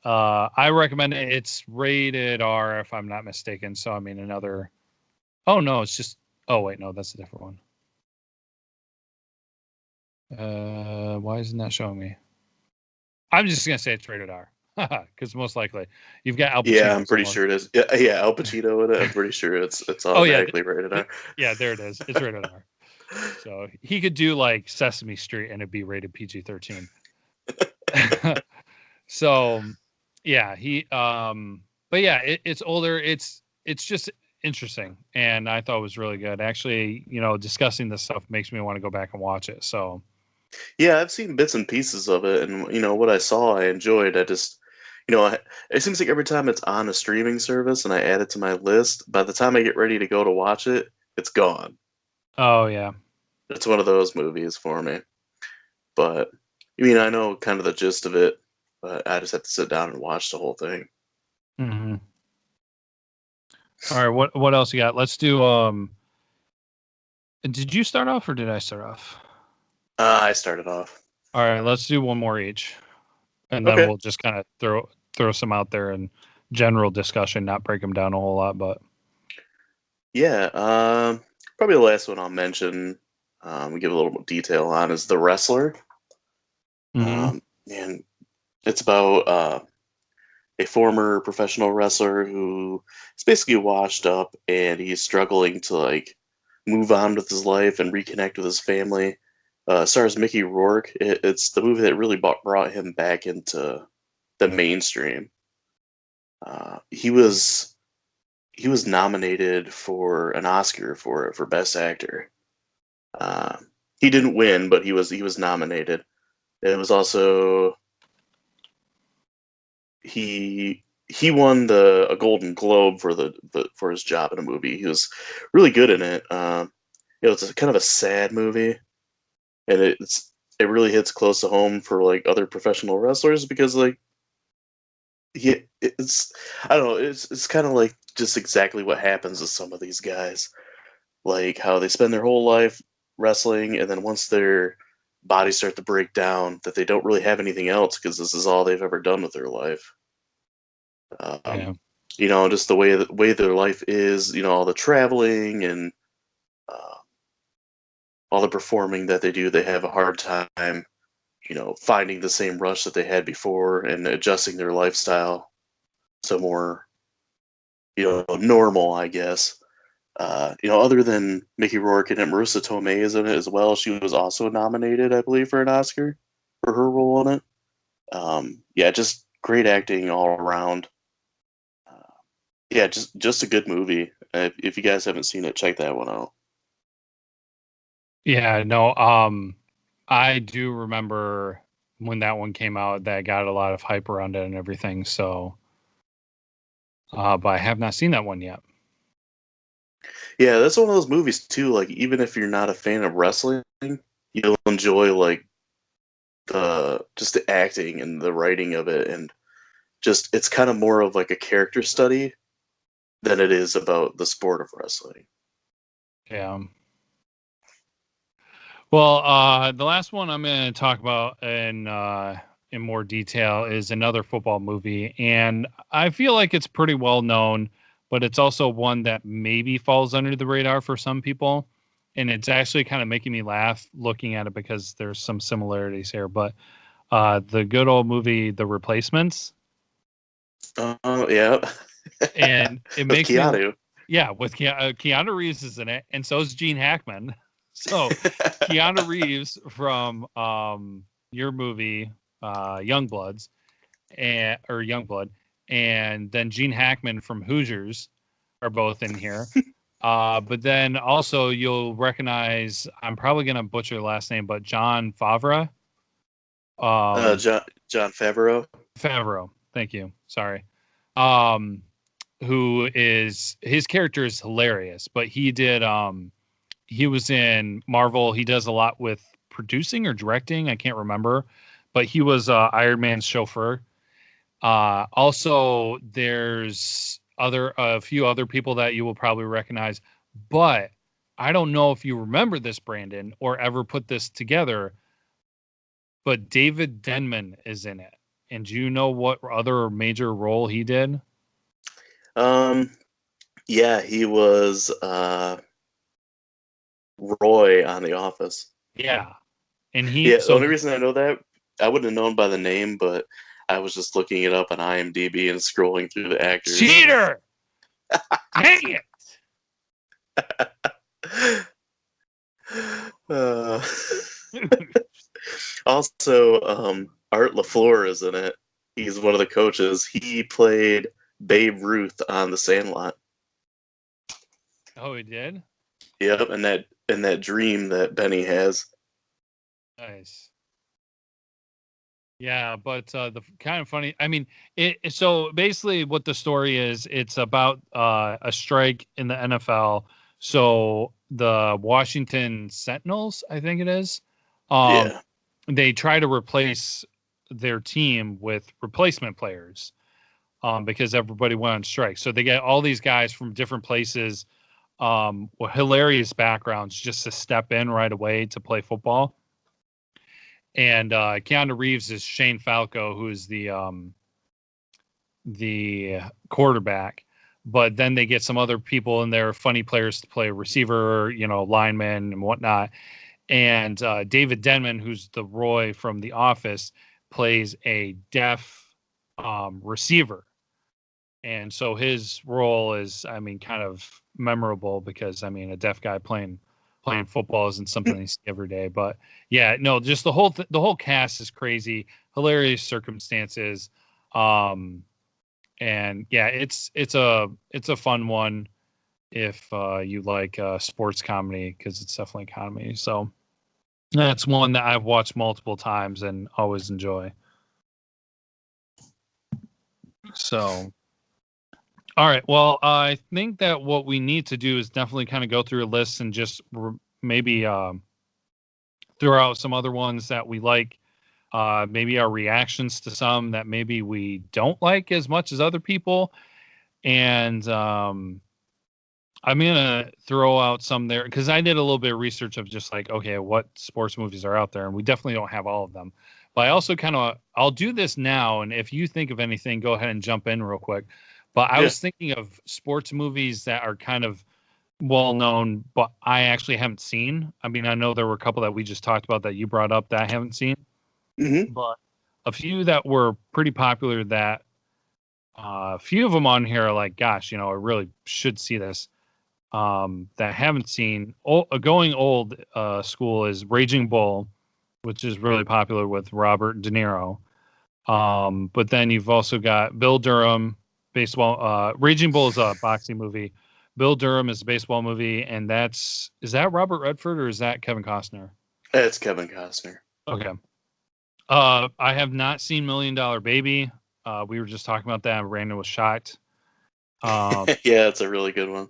I recommend it. It's rated R, if I'm not mistaken. So I mean, another. Oh no, it's just. Oh wait, no, that's a different one. Why isn't that showing me? I'm just gonna say it's rated R, because most likely you've got Al Yeah, Pacino. I'm pretty sure it is. Yeah, Al Pacino in it. I'm pretty sure it's Oh yeah, automatically rated R. yeah, there it is. It's rated R. So he could do like Sesame Street and it'd be rated PG-13. So yeah, but yeah, it's older. It's just interesting, and I thought it was really good. Actually, discussing this stuff makes me want to go back and watch it. So Yeah, I've seen bits and pieces of it, and what I saw, I enjoyed. I just, it seems like every time it's on a streaming service and I add it to my list, by the time I get ready to go to watch it, it's gone. oh yeah. It's one of those movies for me. But I know kind of the gist of it, but I just have to sit down and watch the whole thing. Mm-hmm. All right, what else you got? Let's do did you start off or did I start off? I started off. All right, let's do one more each. And then Okay. we'll just kind of throw some out there in general discussion, not break them down a whole lot, but Yeah. Probably the last one I'll mention. We give a little more detail on is The Wrestler. mm-hmm. And it's about a former professional wrestler who is basically washed up and he's struggling to like move on with his life and reconnect with his family. Stars Mickey Rourke. It's the movie that really brought him back into the mainstream. He was nominated for an Oscar for Best Actor. Uh, he didn't win, but he was nominated. It was also he won a Golden Globe for his job in a movie. He was really good in it. It's a kind of a sad movie, and it really hits close to home for like other professional wrestlers because like it's I don't know, it's kind of like just exactly what happens to some of these guys, like how they spend their whole life wrestling, and then once their bodies start to break down, that they don't really have anything else because this is all they've ever done with their life. Yeah. Um, just the way their life is, all the traveling and uh, all the performing that they do, they have a hard time, finding the same rush that they had before and adjusting their lifestyle to more, normal, I guess. Other than Mickey Rourke and Marissa Tomei is in it as well. She was also nominated, I believe, for an Oscar for her role in it. Yeah, just great acting all around. Uh, yeah, just a good movie. If you guys haven't seen it, check that one out. Yeah, no, I do remember when that one came out that got a lot of hype around it and everything. So, but I have not seen that one yet. Yeah, that's one of those movies too. Like, even if you're not a fan of wrestling, you'll enjoy like the acting and the writing of it, and just it's kind of more of like a character study than it is about the sport of wrestling. Yeah. Well, the last one I'm going to talk about in more detail is another football movie, and I feel like it's pretty well known, but it's also one that maybe falls under the radar for some people, and it's actually kind of making me laugh looking at it because there's some similarities here. But the good old movie, The Replacements, Oh, yeah. and it With makes me, Keanu. yeah, with Keanu Reeves is in it, and so is Gene Hackman. So Keanu Reeves from your movie Youngbloods or Youngblood, and then Gene Hackman from Hoosiers are both in here. But then also you'll recognize, I'm probably gonna butcher the last name, but John Favreau. John Favreau. Favreau, thank you. Sorry. Um, who is his character is hilarious, but he was in Marvel. He does a lot with producing or directing. I can't remember, but he was Iron Man's chauffeur. Also, there's a few other people that you will probably recognize, but I don't know if you remember this, Brandon, or ever put this together. But David Denman is in it, and do you know what other major role he did? Yeah, he was Roy on The Office. Yeah, and Yeah, the only reason I know that, I wouldn't have known by the name, but I was just looking it up on IMDb and scrolling through the actors. Cheater! Dang it! Also, Art LaFleur is in it. He's one of the coaches. He played Babe Ruth on The Sandlot. Oh, he did? Yep, and that dream that Benny has. Nice. Yeah, but the kind of funny, I mean, so basically what the story is, it's about a strike in the NFL. So the Washington Sentinels, I think it is, Yeah. they try to replace their team with replacement players because everybody went on strike. So they get all these guys from different places with hilarious backgrounds just to step in right away to play football. And Keanu Reeves is Shane Falco, who is the quarterback. But then they get some other people in there, funny players to play receiver, linemen and whatnot. And David Denman, who's the Roy from The Office, plays a deaf receiver. And so his role is, I mean, kind of memorable because, I mean, a deaf guy playing football isn't something you see every day. But yeah, no, just the whole cast is crazy, hilarious circumstances, and yeah, it's a fun one if you like sports comedy because it's definitely comedy. So that's one that I've watched multiple times and always enjoy. So. All right. Well, I think that what we need to do is definitely kind of go through a list and just maybe throw out some other ones that we like. Maybe our reactions to some that maybe we don't like as much as other people. And I'm going to throw out some there because I did a little bit of research of just like, okay, what sports movies are out there? And we definitely don't have all of them. But I also I'll do this now. And if you think of anything, go ahead and jump in real quick. But I was thinking of sports movies that are kind of well known, but I actually haven't seen. I mean, I know there were a couple that we just talked about that you brought up that I haven't seen, but a few that were pretty popular that a few of them on here are like, gosh, I really should see this. That I haven't seen. Going old school is Raging Bull, which is really popular with Robert De Niro. But then you've also got Bill Durham, baseball. Raging Bull is a boxing movie. Bill Durham is a baseball movie, and is that Robert Redford or is that Kevin Costner? It's Kevin Costner. Okay. I have not seen Million Dollar Baby. We were just talking about that. And Brandon was shocked. Yeah, it's a really good one.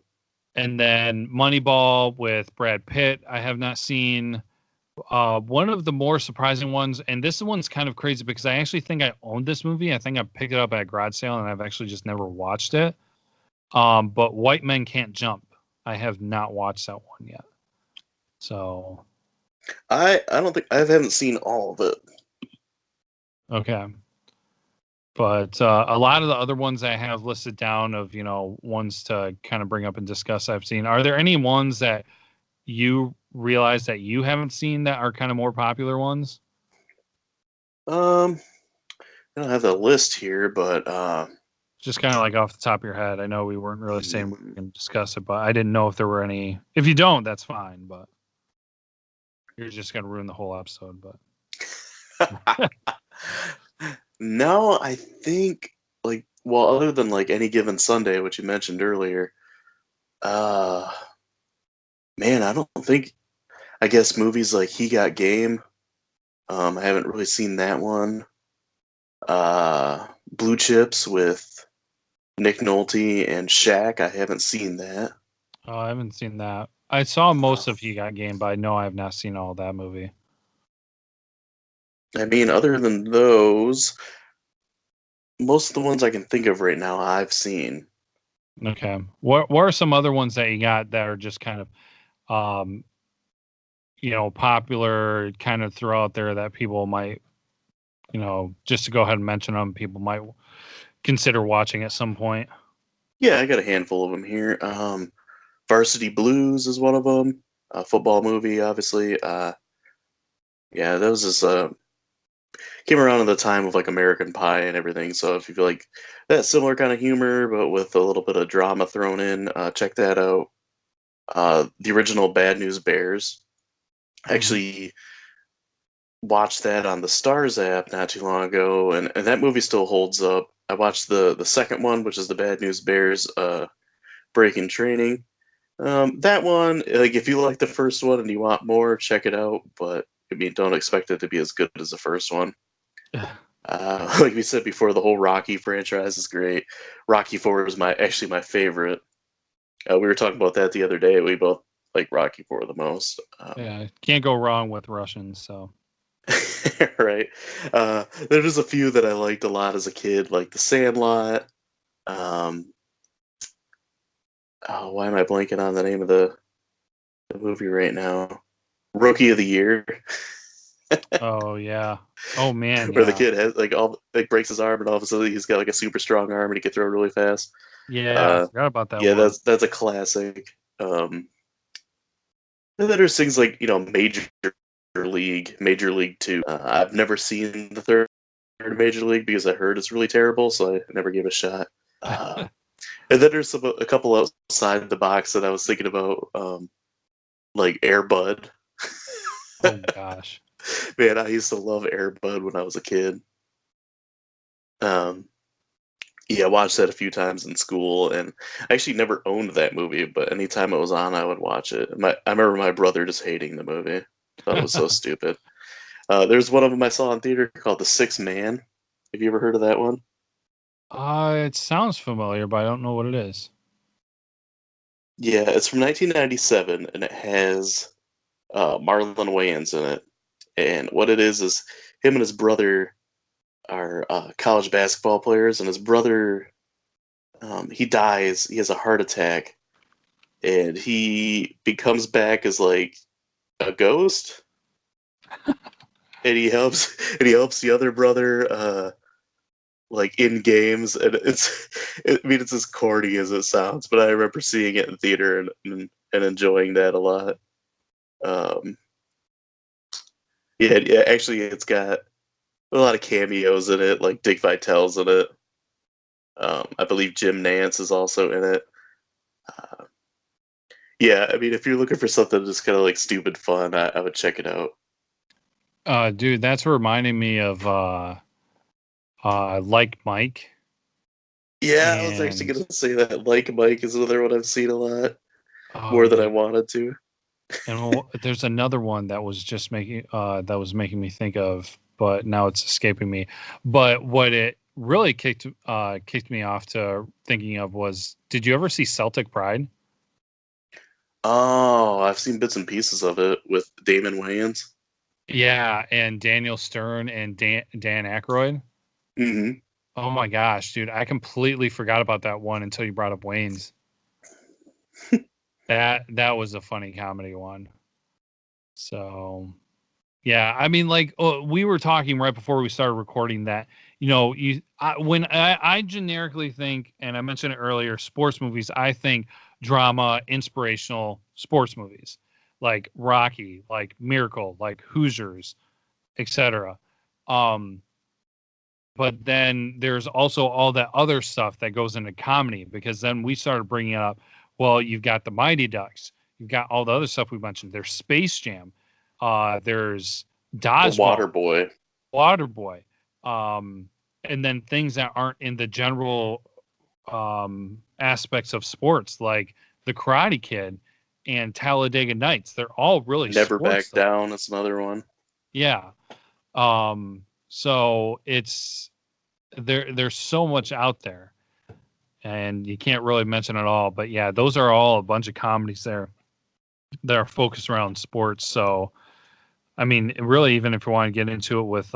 And then Moneyball with Brad Pitt. I have not seen. One of the more surprising ones, and this one's kind of crazy because I actually think I owned this movie. I think I picked it up at a garage sale, and I've actually just never watched it. But White Men Can't Jump. I have not watched that one yet. So I don't think I haven't seen all of it. Okay. But a lot of the other ones I have listed down of, ones to kind of bring up and discuss I've seen. Are there any ones that you realize that you haven't seen that are kind of more popular ones? I don't have the list here, but Just kind of like off the top of your head. I know we weren't really saying we hmm. can discuss it, but I didn't know if there were any. If you don't, that's fine. But you're just gonna ruin the whole episode. But No, I think like well, other than like Any Given Sunday, which you mentioned earlier, uh, man, I don't think. I guess movies like He Got Game. I haven't really seen that one. Blue Chips with Nick Nolte and Shaq. I haven't seen that. I haven't seen that. I saw Uh, most of He Got Game, but I know I have not seen all that movie. I mean, other than those, most of the ones I can think of right now, I've seen. Okay. What are some other ones that you got that are just kind of um popular kind of throughout there that people might, just to go ahead and mention them, people might consider watching at some point? Yeah, I got a handful of them here. Varsity Blues is one of them. A football movie, obviously. Yeah, that was just came around at the time of like American Pie and everything. So if you feel like that similar kind of humor, but with a little bit of drama thrown in, check that out. The original Bad News Bears. Hmm. Actually watched that on the Stars app not too long ago, and that movie still holds up. I watched the second one, which is the Bad News Bears Breaking Training. That one, like if you like the first one and you want more, check it out. But I mean, don't expect it to be as good as the first one. Like we said before, the whole Rocky franchise is great. Rocky Four is actually my favorite. We were talking about that the other day. We both like Rocky Four the most. Yeah, can't go wrong with Russians. So Right. There's a few that I liked a lot as a kid, like The Sandlot. Um, oh, why am I blanking on the name of the movie right now? Rookie of the Year, oh yeah, oh man, where the yeah, kid has like breaks his arm and all of a sudden he's got like a super strong arm and he can throw really fast. yeah, I Uh, forgot about that yeah, one. that's a classic. And then there's things like Major League Two. I've never seen the third Major League because I heard it's really terrible, so I never gave it a shot. Uh, and then there's a couple outside the box that I was thinking about, like Air Bud. Oh gosh. Man, I used to love Air Bud when I was a kid. Um, yeah, I watched that a few times in school, and I actually never owned that movie, but anytime it was on, I would watch it. I remember my brother just hating the movie. Thought it was so stupid. There's one of them I saw in theater called The Sixth Man. Have you ever heard of that one? It sounds familiar, but I don't know what it is. Yeah, it's from 1997, and it has Marlon Wayans in it. And what it is him and his brother are college basketball players, and his brother he dies. He has a heart attack, and he becomes back as like a ghost, and he helps the other brother like in games, and I mean it's as corny as it sounds, but I remember seeing it in theater and enjoying that a lot. Um, yeah, actually, it's got a lot of cameos in it, like Dick Vitale's in it. I believe Jim Nance is also in it. Uh, yeah, I mean, if you're looking for something just kind of like stupid fun, I would check it out. Dude, that's reminding me of like Mike. Yeah, I was actually And gonna say that. Like Mike is another one I've seen a lot oh more than I yeah. wanted to. And there's another one that was just making me think of, but now it's escaping me. But what it really kicked me off to thinking of was, did you ever see Celtic Pride? Oh, I've seen bits and pieces of it with Damon Wayans. Yeah, and Daniel Stern and Dan Aykroyd. Hmm. Oh my gosh, dude, I completely forgot about that one until you brought up Wayne's. That was a funny comedy one. So, yeah, I mean, like we were talking right before we started recording that, when I generically think, and I mentioned it earlier, sports movies, I think drama, inspirational sports movies like Rocky, like Miracle, like Hoosiers, etc. Um, but then there's also all that other stuff that goes into comedy, because then we started bringing up, well, you've got the Mighty Ducks, you've got all the other stuff we mentioned. There's Space Jam, there's The Dodgeball, Waterboy. Waterboy, and then things that aren't in the general aspects of sports, like the Karate Kid and Talladega Nights. They're all really Never sports Back stuff. Down is another one. Yeah. So it's there's so much out there, and you can't really mention it all. But yeah, those are all a bunch of comedies there that are focused around sports. So I mean, really, even if you want to get into it with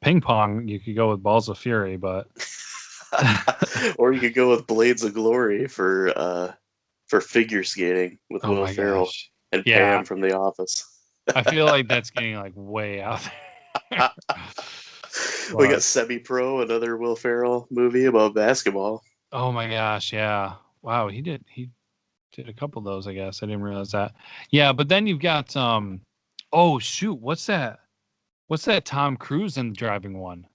ping pong, you could go with Balls of Fury, but Or you could go with Blades of Glory for figure skating with oh Will my Ferrell gosh, and yeah, Pam from The Office. I feel like that's getting like way out there. We got But Semi-Pro, another Will Ferrell movie about basketball. oh my gosh, yeah, wow, he did a couple of those, I guess. I didn't realize that. Yeah, but then you've got oh shoot, what's that? What's that Tom Cruise in the driving one?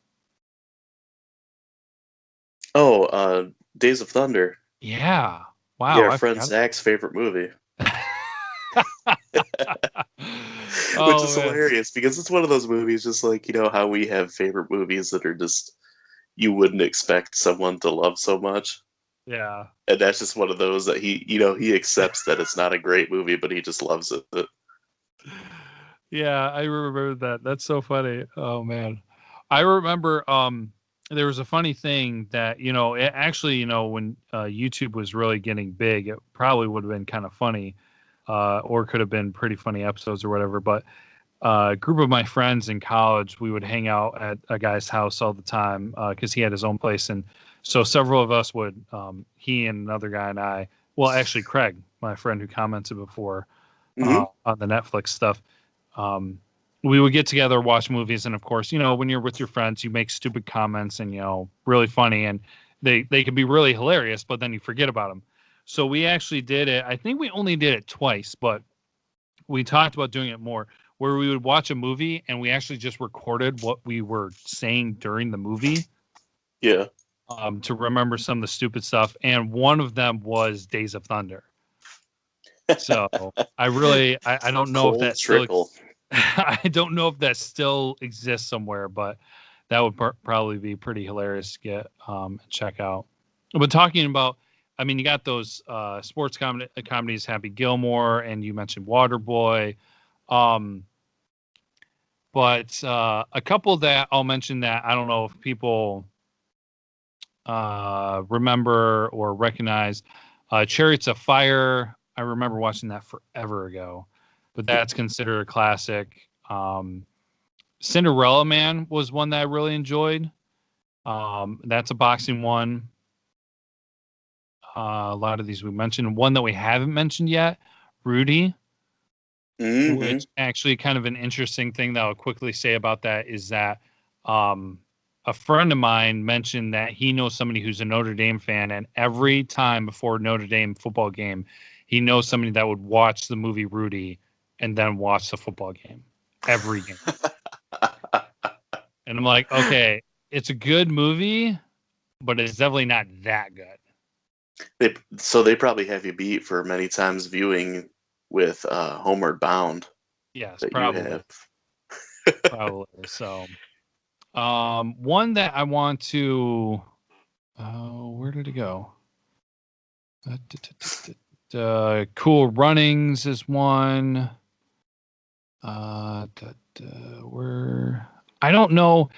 Oh, Days of Thunder. Yeah. Yeah, Wow, our I friend forgot. Zach's favorite movie. Which Oh is man. hilarious because it's one of those movies, just like, how we have favorite movies that are just, you wouldn't expect someone to love so much. Yeah. And that's just one of those that he accepts that it's not a great movie, but he just loves it. Yeah, I remember that. That's so funny. Oh man. I remember there was a funny thing that, it actually, when YouTube was really getting big, it probably would have been kind of funny, or could have been pretty funny episodes or whatever. But a group of my friends in college, we would hang out at a guy's house all the time because he had his own place. And so several of us would, he and another guy and I, well, actually, Craig, my friend who commented before Hmm. on the Netflix stuff, um, we would get together, watch movies. And of course, when you're with your friends, you make stupid comments and, really funny. And they can be really hilarious, but then you forget about them. So we actually did it. I think we only did it twice, but we talked about doing it more, where we would watch a movie and we actually just recorded what we were saying during the movie, Yeah. to remember some of the stupid stuff. And one of them was Days of Thunder. So I don't know if Cold that still, Trickle. I don't know if that still exists somewhere, but that would probably be pretty hilarious to get, check out. But talking about, I mean, you got those sports comedies, Happy Gilmore, and you mentioned Waterboy. Um, but a couple that I'll mention that I don't know if people remember or recognize. Chariots of Fire. I remember watching that forever ago, but that's considered a classic. Cinderella Man was one that I really enjoyed. That's a boxing one. A lot of these we mentioned. One that we haven't mentioned yet, Rudy, Hmm. which actually kind of an interesting thing that I'll quickly say about that is that um, a friend of mine mentioned that he knows somebody who's a Notre Dame fan, and every time before Notre Dame football game, he knows somebody that would watch the movie Rudy and then watch the football game every game. And I'm like, okay, it's a good movie, but it's definitely not that good. They probably have you beat for many times viewing with Homeward Bound Yes, that you probably, have. probably. So, one that I want to, where did it go? Cool Runnings is one. Where I don't know.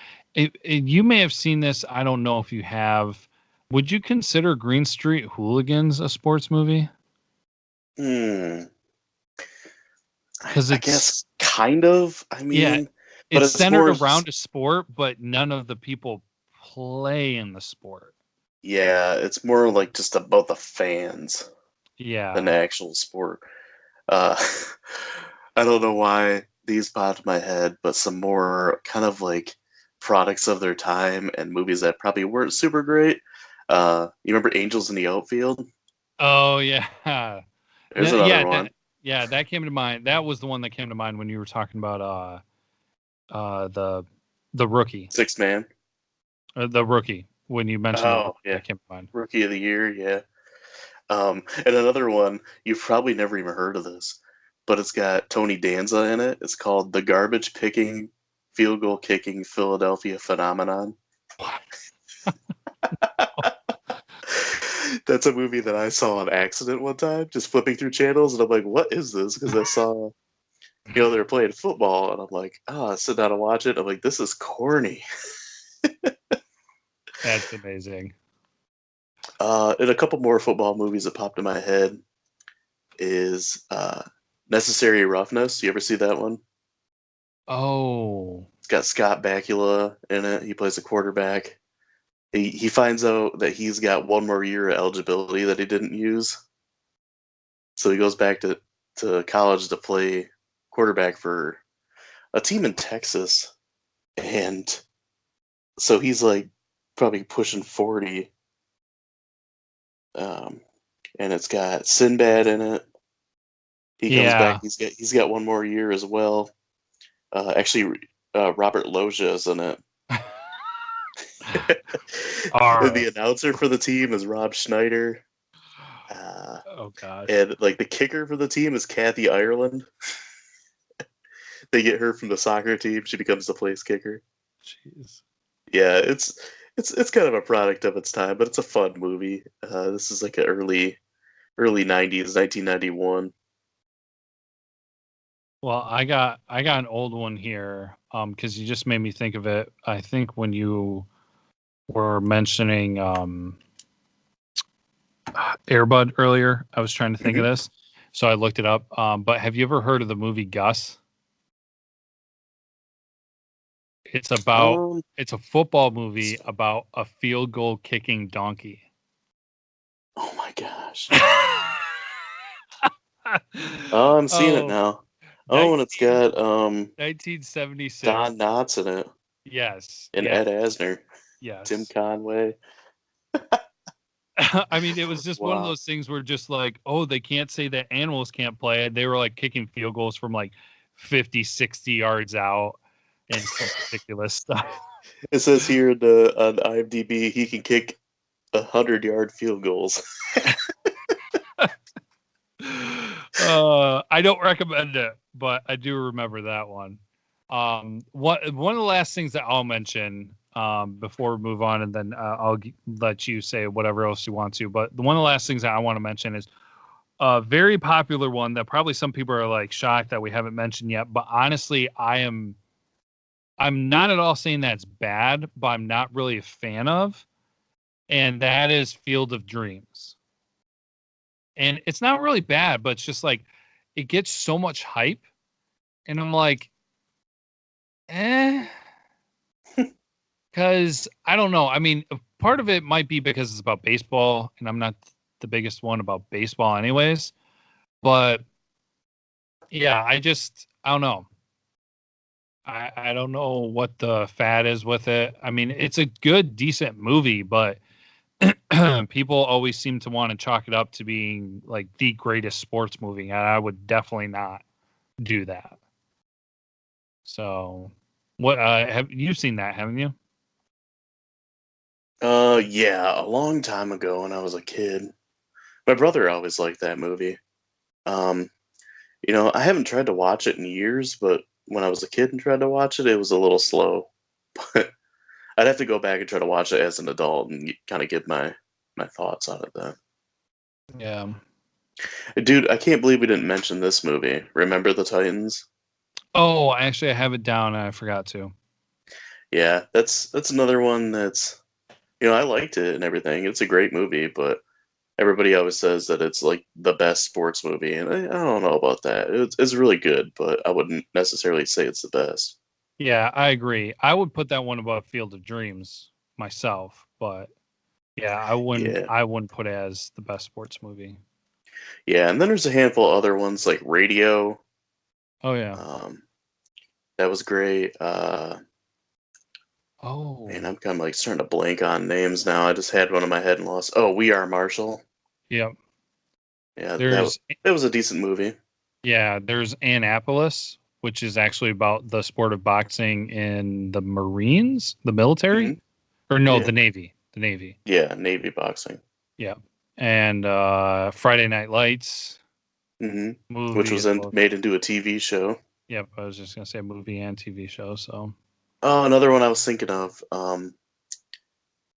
You may have seen this. I don't know if you have. Would you consider Green Street Hooligans a sports movie? Hmm. Because I guess it's, kind of. I yeah, mean, but it's it's centered more. around a sport, but none of the people play in the sport. Yeah, it's more like just about the fans than the Yeah. actual sport. Uh, I don't know why these popped in my head, but some more kind of like products of their time and movies that probably weren't super great. You remember Angels in the Outfield? Oh yeah. There's Yeah, another one. that came to mind. That was the one that came to mind when you were talking about the rookie. Six Man. The rookie, when you mentioned the Oh rookie, yeah, that came to mind. Rookie of the Year. Yeah. And another one you've probably never even heard of this, but it's got Tony Danza in it. It's called The Garbage Picking, Field Goal Kicking Philadelphia Phenomenon. That's a movie that I saw on accident one time, just flipping through channels, and I'm like, "What is this?" Because I saw, they were playing football, and I'm like, "Oh," I sit down and watch it. I'm like, "This is corny." That's amazing. And a couple more football movies that popped in my head is Necessary Roughness. You ever see that one? Oh, It's got Scott Bakula in it. He plays a quarterback. He finds out that he's got one more year of eligibility that he didn't use, so he goes back to college to play quarterback for a team in Texas, and so he's like probably pushing 40. Um, and it's got Sinbad in it. He comes back. yeah. He's got one more year as well. Robert Loggia is in it. R. The announcer for the team is Rob Schneider. Uh, Oh gosh. and like the kicker for the team is Kathy Ireland. They get her from the soccer team. She becomes the place kicker. Jeez. Yeah, it's kind of a product of its time, but it's a fun movie. This is like an early '90s, 1991. Well, I got an old one here, because you just made me think of it. I think when you were mentioning Airbud earlier, I was trying to think of Hmm. this, so I looked it up. But have you ever heard of the movie Gus? It's about Um, it's a football movie about a field goal kicking donkey. oh my gosh. Oh, I'm seeing it Oh, now. Oh, and it's 19 got 1976. Don Knotts in it Yes, and yes, Ed Asner, Tim yes. Conway. I mean, it was just one of Wow. those things where just like, oh, they can't say that animals can't play. They were like kicking field goals from like 50, 60 yards out and some ridiculous stuff. It says here on IMDb he can kick 100-yard field goals. I don't recommend it, but I do remember that one. One of the last things that I'll mention before we move on, and then let you say whatever else you want to. But one of the last things that I want to mention is a very popular one that probably some people are like shocked that we haven't mentioned yet. But honestly, I'm not at all saying that's bad, but I'm not really a fan of, and that is Field of Dreams. And it's not really bad, but it's just like it gets so much hype, and I'm like, eh, because I don't know. I mean, part of it might be because it's about baseball, and I'm not the biggest one about baseball, anyways. But yeah, I don't know. I don't know what the fad is with it. I mean, it's a good, decent movie, but people always seem to want to chalk it up to being like the greatest sports movie, and I would definitely not do that. So, what have you seen that? Haven't you? Yeah, a long time ago when I was a kid. My brother always liked that movie. Um, I haven't tried to watch it in years, but when I was a kid and tried to watch it, it was a little slow. But I'd have to go back and try to watch it as an adult and kind of give my thoughts on it then. Yeah. Dude, I can't believe we didn't mention this movie. Remember the Titans? Oh, actually, I have it down and I forgot to. Yeah, that's another one that's I liked it and everything. It's a great movie, but everybody always says that it's like the best sports movie, and I don't know about that. It's really good, but I wouldn't necessarily say it's the best. Yeah, I agree. I would put that one above Field of Dreams myself, but yeah, Yeah, I wouldn't put it as the best sports movie. Yeah, and then there's a handful of other ones like Radio. Oh yeah. That was great. Oh. Man, I'm kind of like starting to blank on names now. I just had one in my head and lost. Oh, We Are Marshall. Yep. Yeah, There's that was a decent movie. there's Annapolis, which is actually about the sport of boxing in the Marines, the military, Hmm. or no, Yeah, the Navy, the Navy. yeah, Navy boxing. Yeah. And Friday Night Lights Hmm. Which movie was as well. made into a TV show. Yep, I was just gonna say movie and TV show. So Oh, another one I was thinking of.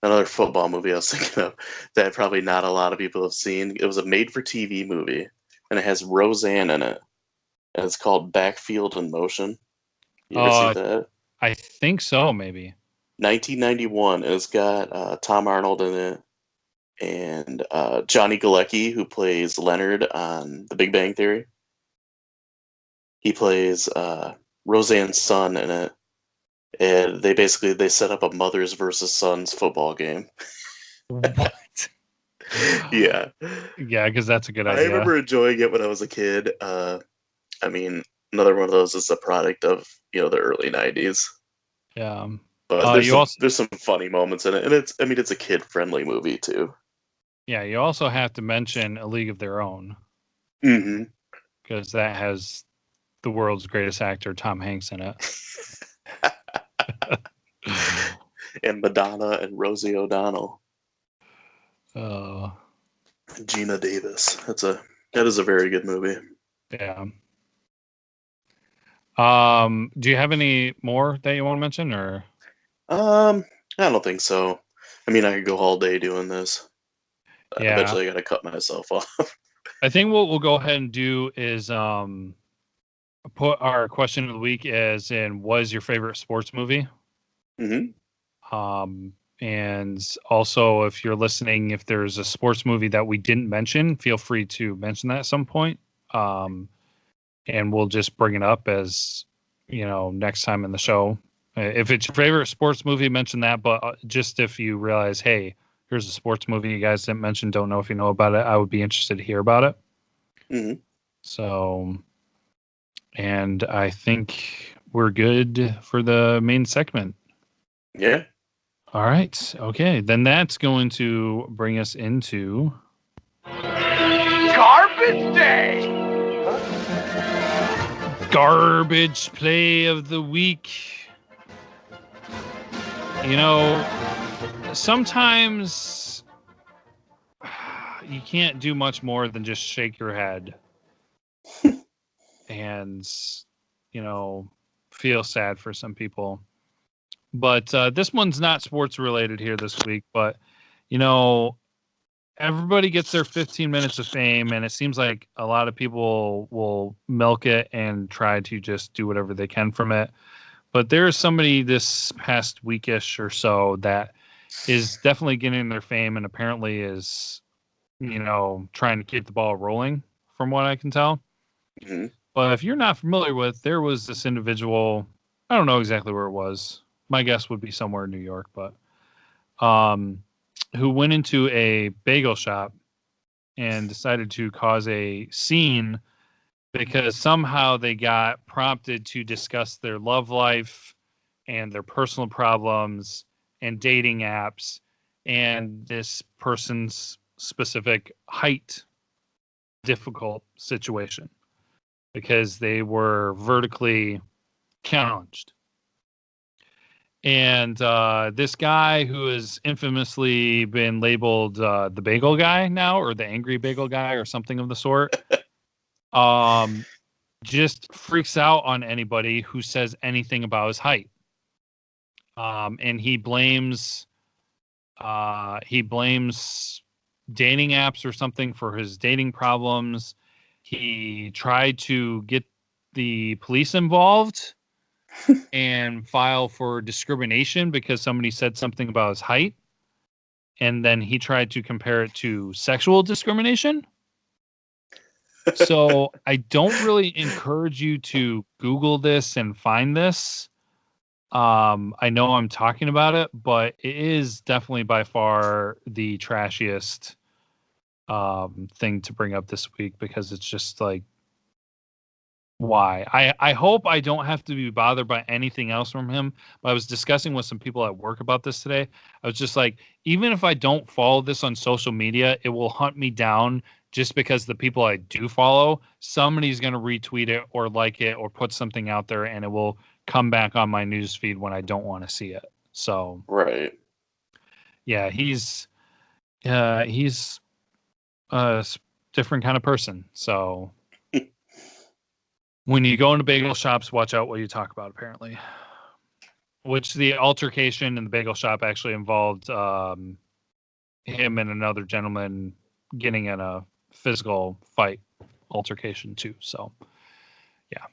Another football movie I was thinking of that probably not a lot of people have seen. It was a made-for-TV movie, and it has Roseanne in it, and it's called Backfield in Motion. You ever see uh that? I think so, maybe. 1991. And it's got Tom Arnold in it, and Johnny Galecki, who plays Leonard on The Big Bang Theory. He plays Roseanne's son in it, and they set up a mothers versus sons football game. What? Yeah, Yeah, because that's a good I idea. remember enjoying it when I was a kid. I mean, another one of those is a product of the early '90s. Yeah. But You also there's some funny moments in it, and it's a kid friendly movie too. you also have to mention A League of Their Own Hmm. because that has the world's greatest actor Tom Hanks in it. And Madonna and Rosie O'Donnell, uh, Gina Davis. That is a very good movie. yeah. Do you have any more that you want to mention, or? I don't think so. I mean, I could go all day doing this. Yeah, Eventually, I got to cut myself off. I think what we'll go ahead and do is put our question of the week as in what is your favorite sports movie? Hmm. And also if you're listening, if there's a sports movie that we didn't mention, feel free to mention that at some point. Um, and we'll just bring it up as next time in the show. If it's your favorite sports movie, mention that. But just if you realize, hey, here's a sports movie you guys didn't mention, don't know if you know about it, I would be interested to hear about it. Hmm. So, and I think we're good for the main segment. Yeah. All right. Okay. Then that's going to bring us into Garbage Day! garbage play of the week. Sometimes you can't do much more than just shake your head and, feel sad for some people. But this one's not sports related here this week. But, everybody gets their 15 minutes of fame, and it seems like a lot of people will milk it and try to just do whatever they can from it. But there is somebody this past weekish or so that is definitely getting their fame and apparently is, trying to keep the ball rolling from what I can tell. Hmm. But if you're not familiar with, there was this individual, I don't know exactly where it was. My guess would be somewhere in New York, but who went into a bagel shop and decided to cause a scene because somehow they got prompted to discuss their love life and their personal problems and dating apps and this person's specific height difficult situation because they were vertically challenged. And this guy who has infamously been labeled the bagel guy now, or the angry bagel guy, or something of the sort, um, just freaks out on anybody who says anything about his height. And he blames dating apps or something for his dating problems. He tried to get the police involved and file for discrimination because somebody said something about his height. And then he tried to compare it to sexual discrimination. So I don't really encourage you to Google this and find this. I know I'm talking about it, but it is definitely by far the trashiest thing to bring up this week because it's just like, why? I hope I don't have to be bothered by anything else from him. But I was discussing with some people at work about this today. I was just like, even if I don't follow this on social media, it will hunt me down just because the people I do follow, somebody's going to retweet it or like it or put something out there, and it will come back on my news feed when I don't want to see it. So, right. Yeah, he's a different kind of person. So when you go into bagel shops, watch out what you talk about, apparently. Which the altercation in the bagel shop actually involved him and another gentleman getting in a physical fight altercation too. So, yeah.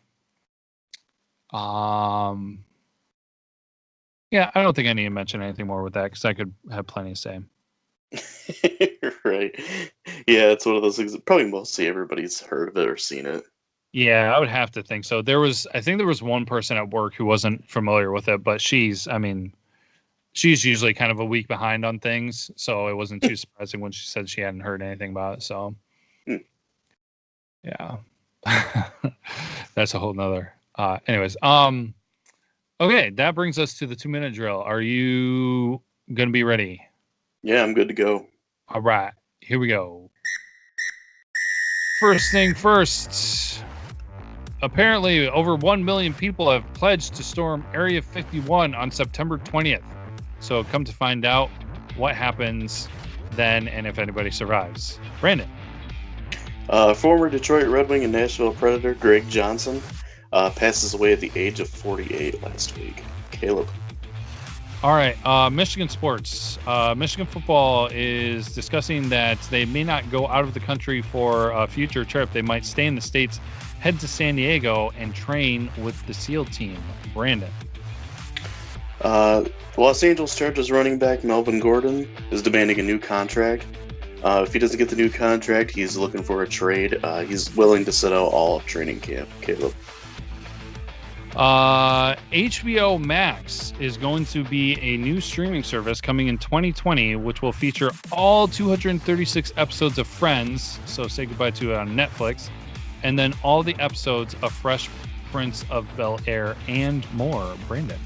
Yeah, I don't think I need to mention anything more with that because I could have plenty to say. Right. Yeah, it's one of those things. Probably mostly everybody's heard of it or seen it. Yeah, I would have to think so. I think there was one person at work who wasn't familiar with it, but she's usually kind of a week behind on things, so it wasn't too surprising when she said she hadn't heard anything about it. So, yeah, that's a whole nother. Anyways, okay, that brings us to the 2-minute drill. Are you gonna be ready? Yeah, I'm good to go. All right, here we go. First thing first. Apparently, over 1 million people have pledged to storm Area 51 on September 20th. So come to find out what happens then and if anybody survives. Brandon. Former Detroit Red Wing and Nashville Predator Greg Johnson passes away at the age of 48 last week. Caleb. All right, Michigan sports. Michigan football is discussing that they may not go out of the country for a future trip. They might stay in the States, head to San Diego, and train with the SEAL team. Brandon. Los Angeles Chargers running back Melvin Gordon is demanding a new contract. If he doesn't get the new contract, he's looking for a trade. He's willing to sit out all of training camp. Caleb. HBO Max is going to be a new streaming service coming in 2020, which will feature all 236 episodes of Friends. So say goodbye to it on Netflix. And then all the episodes of Fresh Prince of Bel-Air and more. Brandon.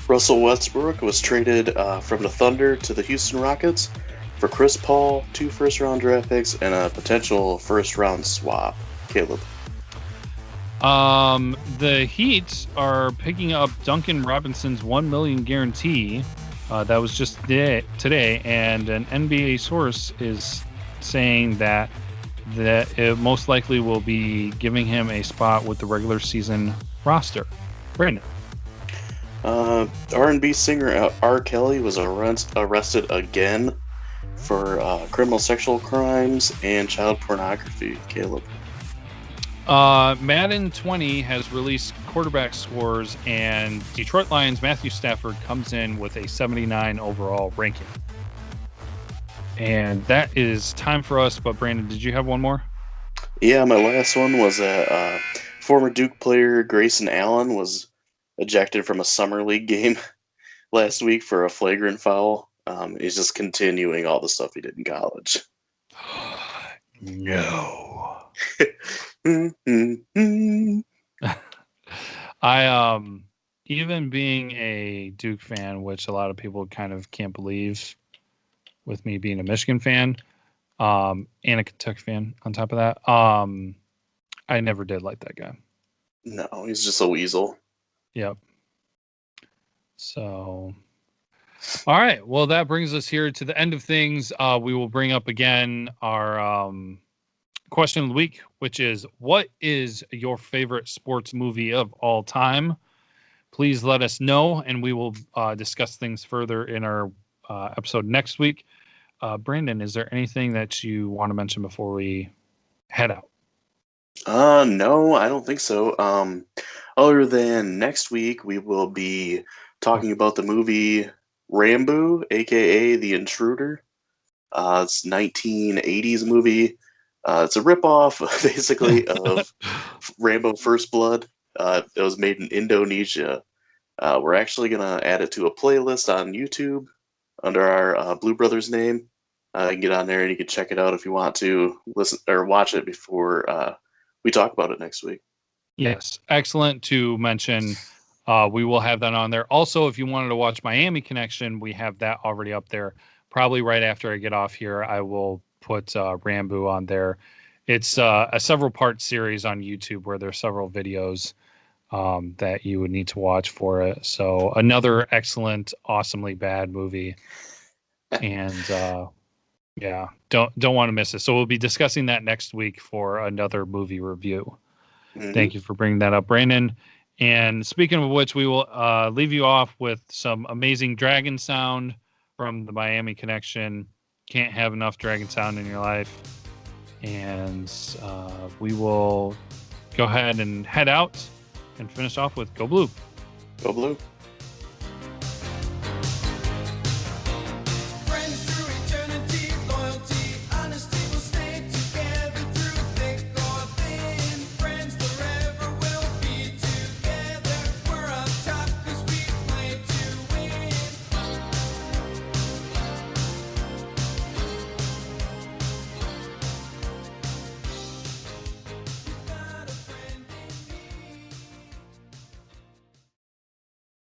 Russell Westbrook was traded from the Thunder to the Houston Rockets for Chris Paul, 2 first-round draft picks, and a potential first-round swap. Caleb. The Heat are picking up Duncan Robinson's $1 million guarantee. That was just today, and an NBA source is saying that it most likely will be giving him a spot with the regular season roster. Brandon. R&B singer R. Kelly was arrested again for criminal sexual crimes and child pornography. Caleb. Madden 20 has released quarterback scores, and Detroit Lions Matthew Stafford comes in with a 79 overall ranking. And that is time for us. But Brandon, did you have one more? Yeah, my last one was that former Duke player Grayson Allen was ejected from a summer league game last week for a flagrant foul. He's just continuing all the stuff he did in college. No. Even being a Duke fan, which a lot of people kind of can't believe, with me being a Michigan fan, and a Kentucky fan on top of that, I never did like that guy. No, he's just a weasel. Yep. So, all right. Well, that brings us here to the end of things. We will bring up again our question of the week, which is, what is your favorite sports movie of all time? Please let us know, and we will discuss things further in our episode next week. Brandon, is there anything that you want to mention before we head out? No, I don't think so. Other than next week, we will be talking about the movie Rambo, aka The Intruder. It's a 1980s movie. It's a ripoff, basically, of Rambo First Blood. It was made in Indonesia. We're actually going to add it to a playlist on YouTube under our Blue Brothers name. You can get on there and you can check it out if you want to listen or watch it before we talk about it next week. Yes, excellent to mention. We will have that on there. Also, if you wanted to watch Miami Connection, we have that already up there. Probably right after I get off here, I will put Rambo on there. It's a several-part series on YouTube where there's several videos that you would need to watch for it. So another excellent, awesomely bad movie. And yeah, don't want to miss it. So we'll be discussing that next week for another movie review. Mm-hmm. Thank you for bringing that up, Brandon. And speaking of which, we will leave you off with some amazing dragon sound from the Miami Connection. Can't have enough dragon sound in your life. And we will go ahead and head out and finish off with Go Blue. Go Blue.